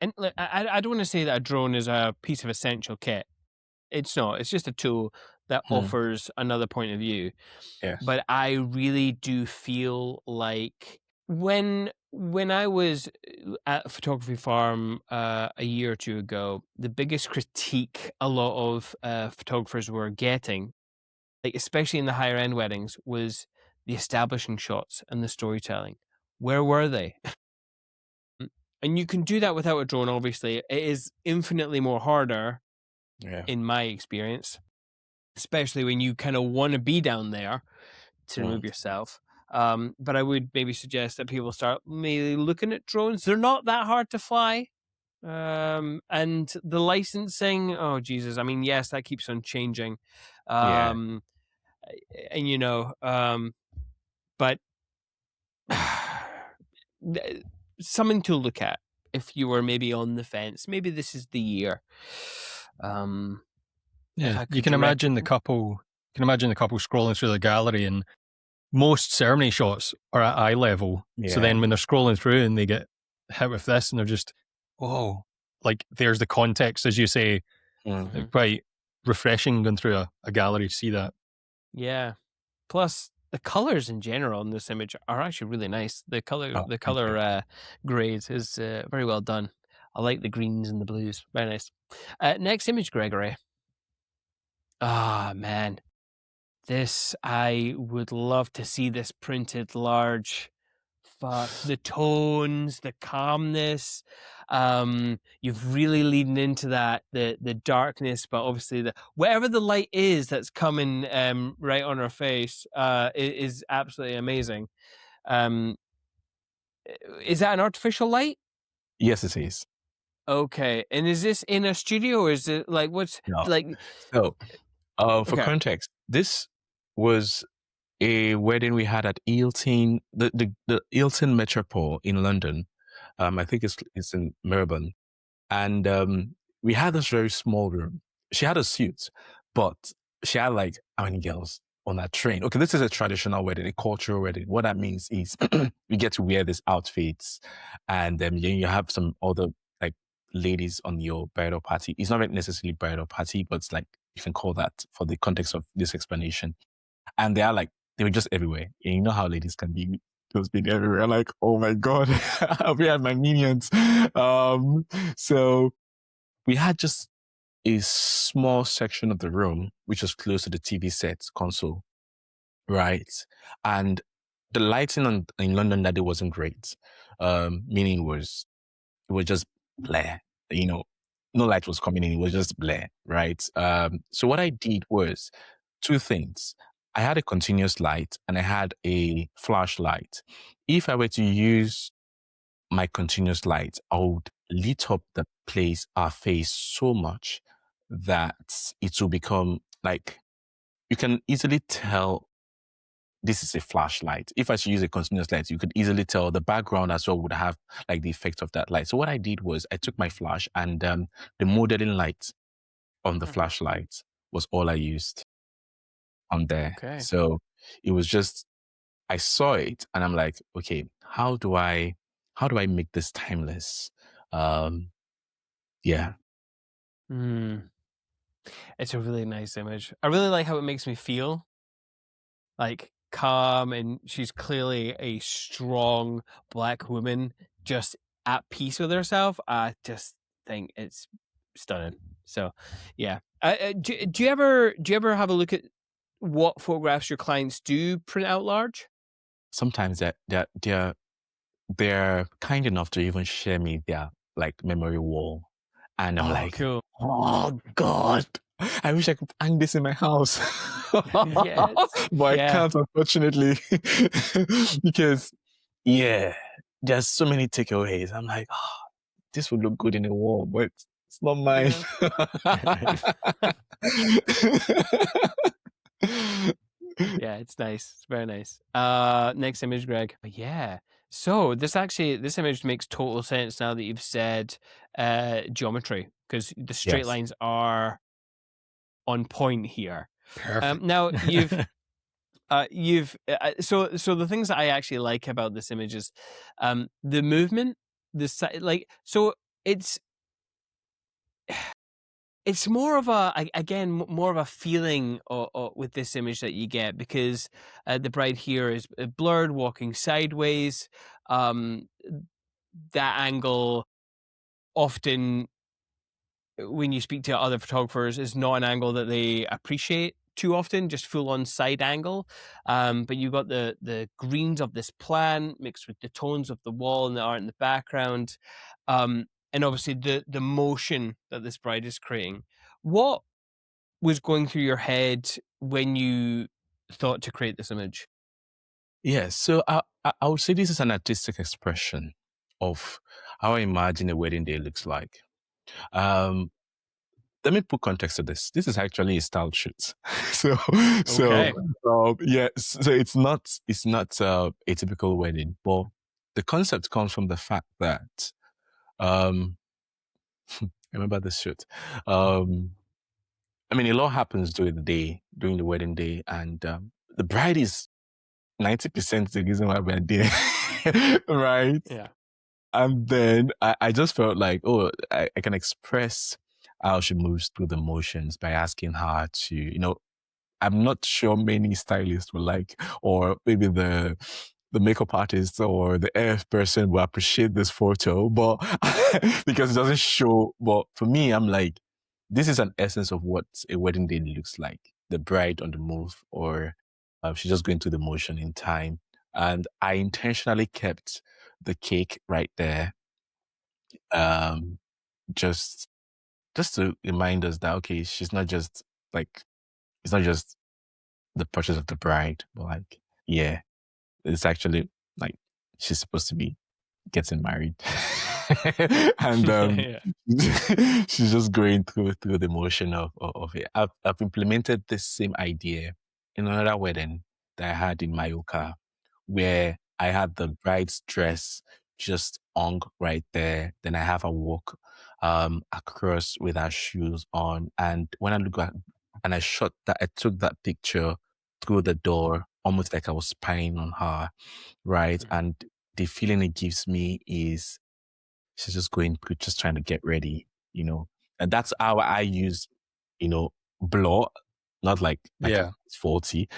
and like, I don't want to say that a drone is a piece of essential kit. It's not. It's just a tool that Hmm. offers another point of view. Yes. But I really do feel like when I was at a photography farm a year or two ago, the biggest critique a lot of photographers were getting, like especially in the higher end weddings, was the establishing shots and the storytelling. Where were they? And you can do that without a drone, obviously. It is infinitely more harder, Yeah. in my experience, especially when you kind of want to be down there to remove yourself. But I would maybe suggest that people start maybe looking at drones. They're not that hard to fly. And the licensing, oh Jesus, I mean, yes, that keeps on changing. Yeah. And but something to look at if you were maybe on the fence. Maybe this is the year. If Yeah, I you could can direct imagine the couple. You can imagine the couple scrolling through the gallery, and most ceremony shots are at eye level. So Yeah. then, when they're scrolling through and they get hit with this, and they're just, whoa, like there's the context, as you say. Mm. Quite refreshing going through a gallery to see that. Yeah. Plus, the colors in general in this image are actually really nice. The Oh, thank you. color grade is very well done. I like the greens and the blues. Very nice. Next image, Gregory. Ah, man. This, I would love to see this printed large. Fuck. The tones, the calmness. You've really leaned into that, the darkness, but obviously whatever the light is that's coming right on her face is absolutely amazing. Um, is that an artificial light? Yes, it is. Okay. And is this in a studio, or is it like what's No. like So, for okay. context, this was a wedding we had at Hilton, the Hilton Metropole in London. I think it's in Melbourne, and we had this very small room. She had a suite, but she had like how many girls on that train? Okay, this is a traditional wedding, a cultural wedding. What that means is you get to wear these outfits, and you have some other like ladies on your bridal party. It's not necessarily bridal party, but it's like you can call that for the context of this explanation. And they were just everywhere. And you know how ladies can be just being everywhere. Like, oh my God, I'll be at my minions. So we had just a small section of the room, which was close to the TV set console, right? And the lighting in London that day wasn't great. Meaning it was just blare, no light was coming in. It was just blare, right? So what I did was two things. I had a continuous light and I had a flashlight. If I were to use my continuous light, I would lit up the place, our face so much that it will become like, you can easily tell this is a flashlight. If I should use a continuous light, you could easily tell the background as well would have like the effect of that light. So what I did was I took my flash and the modeling light on the flashlight was all I used on there. Okay. So it was just, I saw it and I'm like, okay, how do I make this timeless? Yeah. It's a really nice image. I really like how it makes me feel like calm, and she's clearly a strong Black woman just at peace with herself. I just think it's stunning. So, yeah. Do you ever have a look at what photographs your clients do print out large? Sometimes they're kind enough to even share me their like memory wall. And I'm like, cool. oh God, I wish I could hang this in my house. Yes. But Yeah. I can't, unfortunately. Because, yeah, there's so many takeaways. I'm like, oh, this would look good in a wall, but it's not mine. Yeah, it's nice. It's very nice. Next image, Greg. But yeah. So this image makes total sense now that you've said geometry, because the straight Yes. lines are on point here. Perfect. Now so the things that I actually like about this image is the movement, so it's more of more of a feeling with this image that you get, because the bride here is blurred, walking sideways. That angle often, when you speak to other photographers, is not an angle that they appreciate too often, just full on side angle. But you've got the greens of this plant mixed with the tones of the wall and the art in the background. And obviously the motion that this bride is creating. What was going through your head when you thought to create this image? Yeah, so I would say this is an artistic expression of how I imagine a wedding day looks like. Let me put context to this. This is actually a style shoot. Okay. Yeah, so it's not a typical wedding, but the concept comes from the fact that remember this shoot. I mean, a lot happens during the wedding day, and the bride is 90% the reason why we're there, right? Yeah. And then I just felt like, oh, I can express how she moves through the motions by asking her to, I'm not sure many stylists will like, or maybe the makeup artist or the AF person will appreciate this photo, but because it doesn't show. But for me, I'm like, this is an essence of what a wedding day looks like. The bride on the move, or she's just going through the motion in time. And I intentionally kept the cake right there, just to remind us that, okay, she's not just like, it's not just the purchase of the bride, but like, yeah, it's actually like she's supposed to be getting married. And Yeah. she's just going through the motion of it. I've implemented this same idea in another wedding that I had in Mallorca, where I had the bride's dress just hung right there. Then I have her walk across with her shoes on. And when I look at and I took that picture through the door, almost like I was spying on her, right? And the feeling it gives me is she's just going through, just trying to get ready. And that's how I use, blur, not like it's faulty,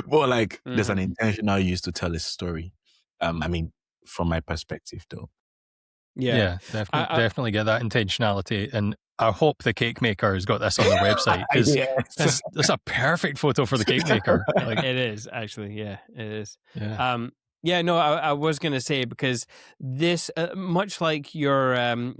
but like there's an intentional use to tell a story. I mean, from my perspective, though. Yeah, definitely get that intentionality. And I hope the cake maker has got this on the website, because Yes. it's a perfect photo for the cake maker. Like, It is, actually. Yeah, it is. yeah. No, I was going to say, because this, much like your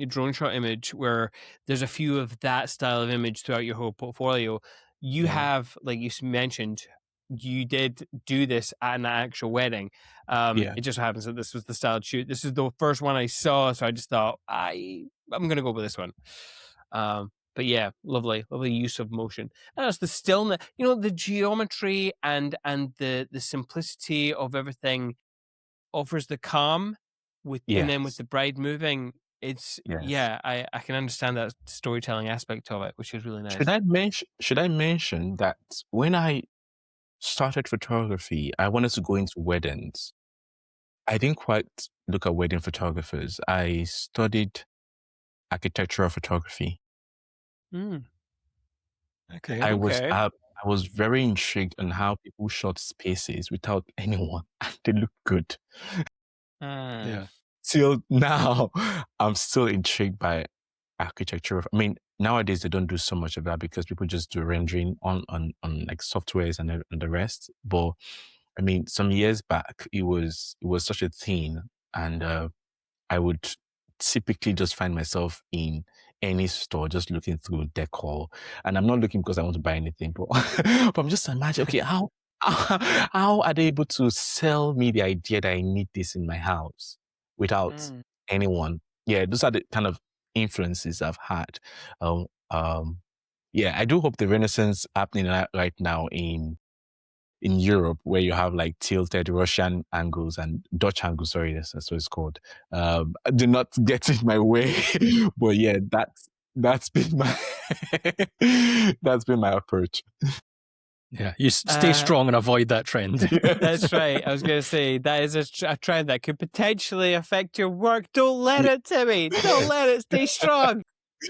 drone shot image, where there's a few of that style of image throughout your whole portfolio, you have, like you mentioned, you did do this at an actual wedding. It just happens that this was the styled shoot. This is the first one I saw, so I just thought I'm going to go with this one. But yeah, lovely use of motion. And it's the stillness, the geometry and the simplicity of everything offers the calm and then with Yes. the bride moving, it's Yes. I can understand that storytelling aspect of it, which is really nice. Should I mention that when I started photography, I wanted to go into weddings. I didn't quite look at wedding photographers. I studied architectural photography. Okay. I was very intrigued on how people shot spaces without anyone, and they look good. Yeah. Till now, I'm still intrigued by architecture. I mean, nowadays they don't do so much of that because people just do rendering on like softwares and the rest. But I mean, some years back, it was such a thing, and I would typically just find myself in any store just looking through decor, and I'm not looking because I want to buy anything, but but I'm just imagining, okay, how are they able to sell me the idea that I need this in my house without anyone? Yeah, those are the kind of influences I've had. Um, um, yeah, I do hope the renaissance happening right now in Europe, where you have like tilted Russian angles and Dutch angles, sorry, that's what it's called. Do not get in my way. But yeah, that's been my that's been my approach. Yeah. You stay strong and avoid that trend. That's right. I was going to say that is a trend that could potentially affect your work. Don't let it, Timmy. Don't let it. Stay strong.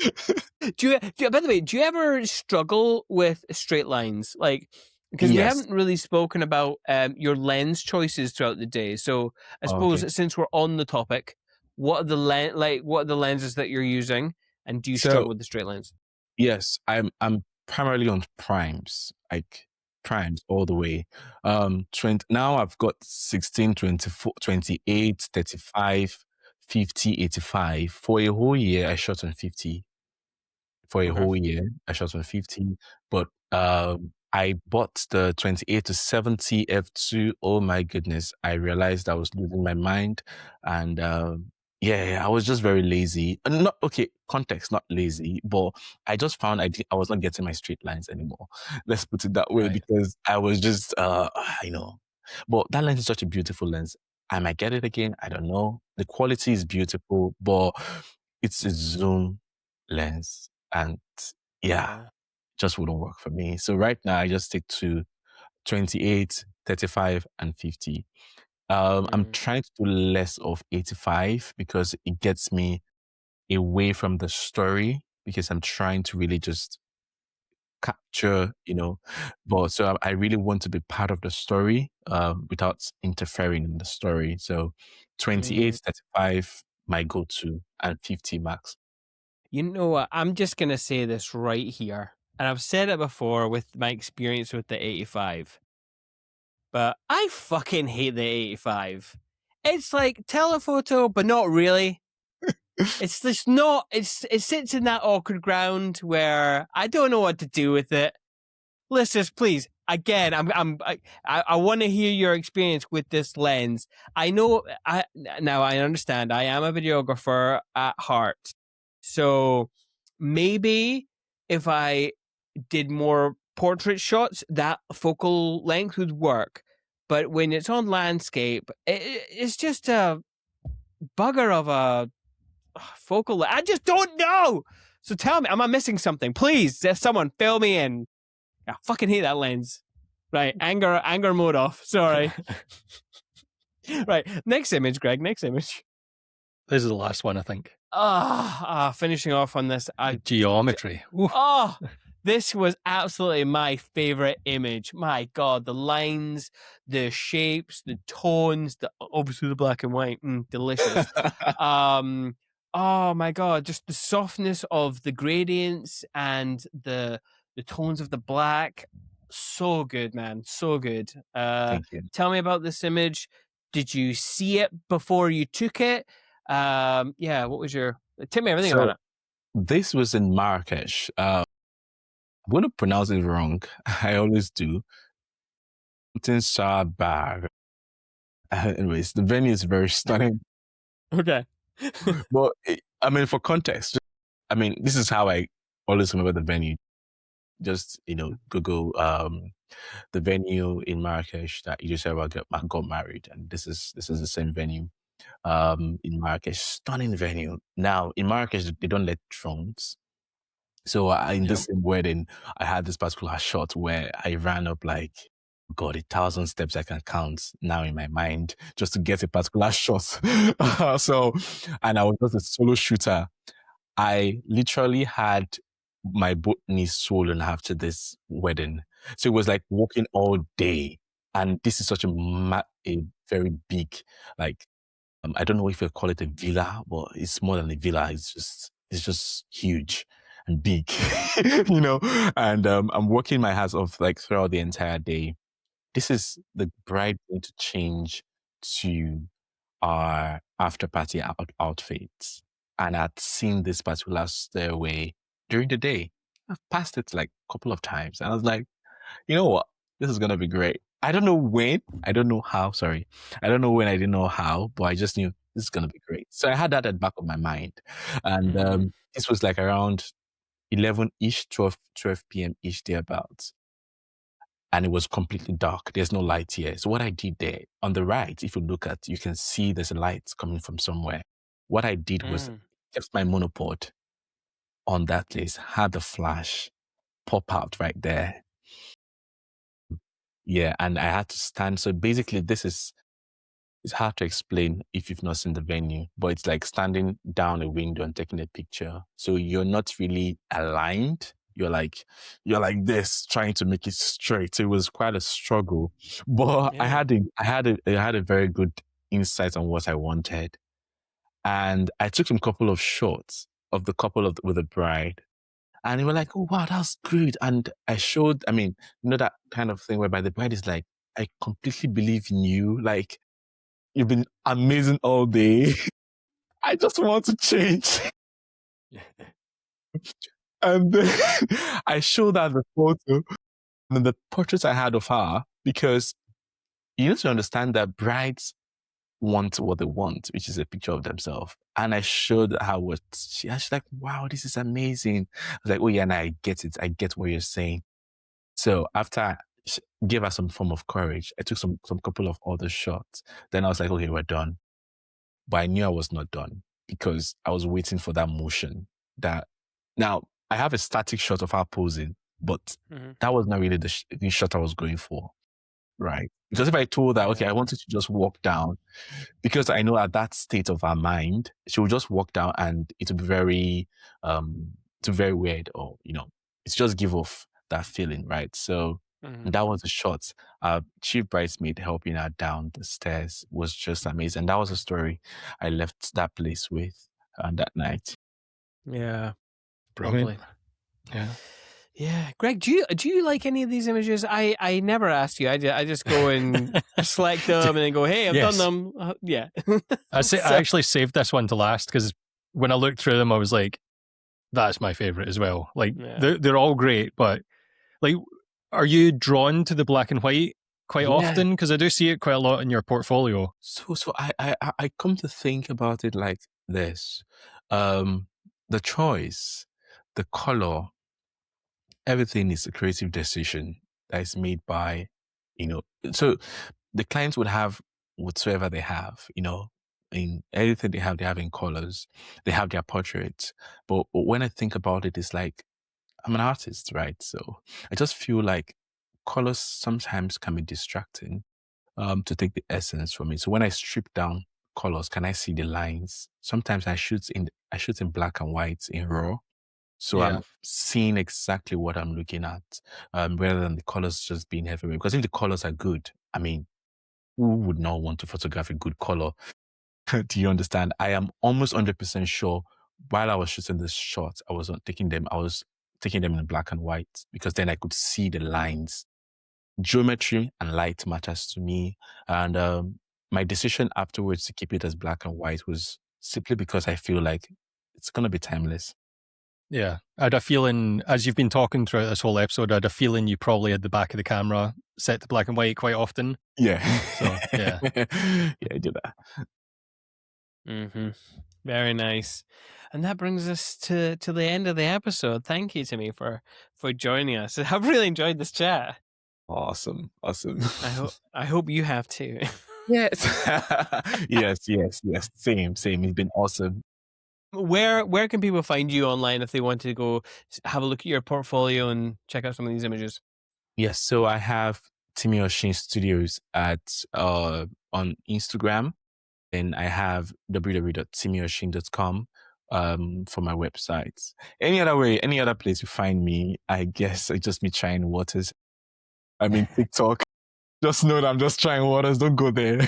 By the way, do you ever struggle with straight lines? Like, because we Yes. haven't really spoken about your lens choices throughout the day. So I suppose Okay. since we're on the topic, what are the lenses that you're using, and do you So struggle with the straight lines? yes, I'm primarily on primes, like primes all the way. 20, now I've got 16, 24, 28, 35, 50, 85. For a whole year, I shot on 50. For a Okay. whole year, I shot on 50. But I bought the 28 to 70 f2. Oh my goodness. I realized I was losing my mind. And yeah, I was just very lazy. Not okay, context, not lazy, but I just found I was not getting my straight lines anymore. Let's put it that way, Right. because I was just you know. But that lens is such a beautiful lens. I might get it again. I don't know. The quality is beautiful, but it's a zoom lens. And yeah, just wouldn't work for me. So right now I just stick to 28, 35, and 50. I'm trying to do less of 85 because it gets me away from the story, because I'm trying to really just capture, but so I really want to be part of the story without interfering in the story. So 28, 35, my go-to, and 50 max. You know what? I'm just going to say this right here. And I've said it before with my experience with the 85. But I fucking hate the 85. It's like telephoto, but not really. It's just not, it sits in that awkward ground where I don't know what to do with it. Listeners, please, again, I want to hear your experience with this lens. I know, now I understand, I am a videographer at heart. So maybe if I did more portrait shots, that focal length would work. But when it's on landscape, it's just a bugger of a focal. I just don't know. So tell me, am I missing something? Please, someone fill me in. I fucking hate that lens. Right, anger mode off. Sorry. Right, next image, Greg. Next image. This is the last one, I think. Finishing off on this. Geometry. Ooh. This was absolutely my favorite image. My God, the lines, the shapes, the tones, obviously the black and white, delicious. Oh my God, just the softness of the gradients and the tones of the black. So good, man. So good. Thank you. Tell me about this image. Did you see it before you took it? Yeah, what was tell me everything about it. This was in Marrakesh. I'm going to pronounce it wrong. I always do. Bar. Anyways, the venue is very stunning. Okay. But I mean, for context, this is how I always remember the venue. Just, Google the venue in Marrakesh that you just got married, and this is the same venue in Marrakesh. Stunning venue. Now in Marrakesh they don't let drones. So in this same wedding, I had this particular shot where I ran up like, God, 1,000 steps I can count now in my mind just to get a particular shot. So, and I was just a solo shooter. I literally had my both knees swollen after this wedding. So it was like walking all day. And this is such a very big, like, I don't know if you call it a villa, but it's more than a villa. It's just huge and big, And I'm working my ass off like throughout the entire day. This is the bride going to change to our after party outfits, and I'd seen this particular stairway during the day. I've passed it like a couple of times, and I was like, you know what? This is gonna be great. I don't know when, I don't know how, sorry. I don't know when, I didn't know how, but I just knew this is gonna be great. So I had that at the back of my mind. And this was like around 11-ish, 12 p.m-ish thereabouts. And it was completely dark. There's no light here. So what I did there, on the right, if you look at, you can see there's a light coming from somewhere. What I did was kept my monopod on that place, had the flash pop out right there. Yeah, and I had to stand. So basically, it's hard to explain if you've not seen the venue, but it's like standing down a window and taking a picture. So you're not really aligned. You're like this, trying to make it straight. It was quite a struggle, but I had a very good insight on what I wanted, and I took some couple of shots of the couple with the bride. And they were like, oh, wow, that's good. And I showed, that kind of thing whereby the bride is like, I completely believe in you. Like, you've been amazing all day. I just want to change. And then I showed her the photo and the portrait I had of her, because you need to understand that brides want what they want, which is a picture of themselves. And I showed her what she's like, wow, this is amazing. I was like, oh yeah, and I get it. I get what you're saying. So after I gave her some form of courage, I took some couple of other shots. Then I was like, okay, we're done. But I knew I was not done, because I was waiting for that motion. Now I have a static shot of her posing, but that was not really the shot I was going for. Right. Because if I told her, okay, I wanted to just walk down, because I know at that state of her mind, she will just walk down and it will be very, weird, or, it's just give off that feeling, right? So that was the shot. Chief bridesmaid helping her down the stairs was just amazing. And that was a story I left that place with that night. Yeah. Brilliant. Probably. Yeah, Greg, do you like any of these images? I never asked you. I just go and select them and then go, hey, I've done them. Yeah. I actually saved this one to last, because when I looked through them, I was like, that's my favorite as well. Like, they're all great, but like, are you drawn to the black and white quite often? Because I do see it quite a lot in your portfolio. So I come to think about it like this: the choice, the color, everything is a creative decision that is made by, so the clients would have whatsoever they have, in everything they have in colors, they have their portraits. But when I think about it, it's like, I'm an artist, right? So I just feel like colors sometimes can be distracting, to take the essence from it. So when I strip down colors, can I see the lines? Sometimes I shoot in black and white in RAW. So I'm seeing exactly what I'm looking at, rather than the colors just being everywhere. Because if the colors are good, who would not want to photograph a good color? Do you understand? I am almost 100% sure while I was shooting this shot, I was taking them in black and white, because then I could see the lines. Geometry and light matters to me. And my decision afterwards to keep it as black and white was simply because I feel like it's going to be timeless. Yeah. I had a feeling, as you've been talking throughout this whole episode, I had a feeling you probably had the back of the camera set to black and white quite often. Yeah. So, yeah. Yeah, I do that. Mm-hmm. Very nice. And that brings us to the end of the episode. Thank you, Timi, for joining us. I've really enjoyed this chat. Awesome. I hope you have too. Yes. yes. Same. It's been awesome. Where can people find you online if they want to go have a look at your portfolio and check out some of these images? Yes. So I have Timi Oshin Studios at on Instagram. Then I have www.timioshin.com for my website. Any other place you find me, I guess it's just me trying waters. I mean TikTok. Just know that I'm just trying waters. Don't go there.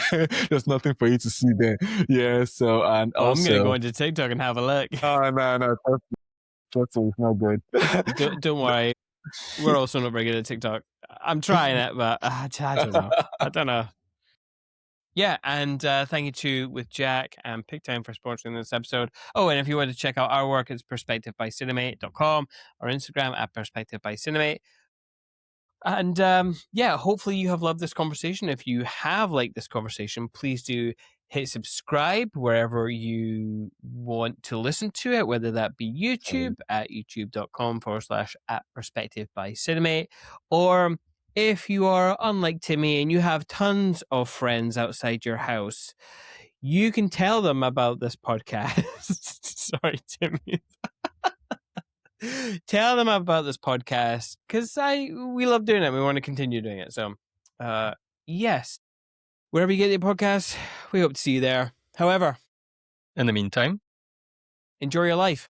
There's nothing for you to see there. Yeah. So and I'm also, gonna go into TikTok and have a look. no. Trust me, it's not good. Don't worry. We're also not very good at TikTok. I'm trying it, but I don't know. I don't know. Yeah, and thank you to with Jack and Pick Time for sponsoring this episode. Oh, and if you want to check out our work, it's perspectivebycinemate.com or Instagram at perspectivebycinemate. And yeah, hopefully you have loved this conversation. If you have liked this conversation, please do hit subscribe wherever you want to listen to it, whether that be YouTube at youtube.com/at perspective by Cinemate, or if you are unlike Timi and you have tons of friends outside your house, you can tell them about this podcast. Sorry, Timi. Tell them about this podcast because we love doing it. We want to continue doing it. So, yes, wherever you get your podcast, we hope to see you there. However, In the meantime, enjoy your life.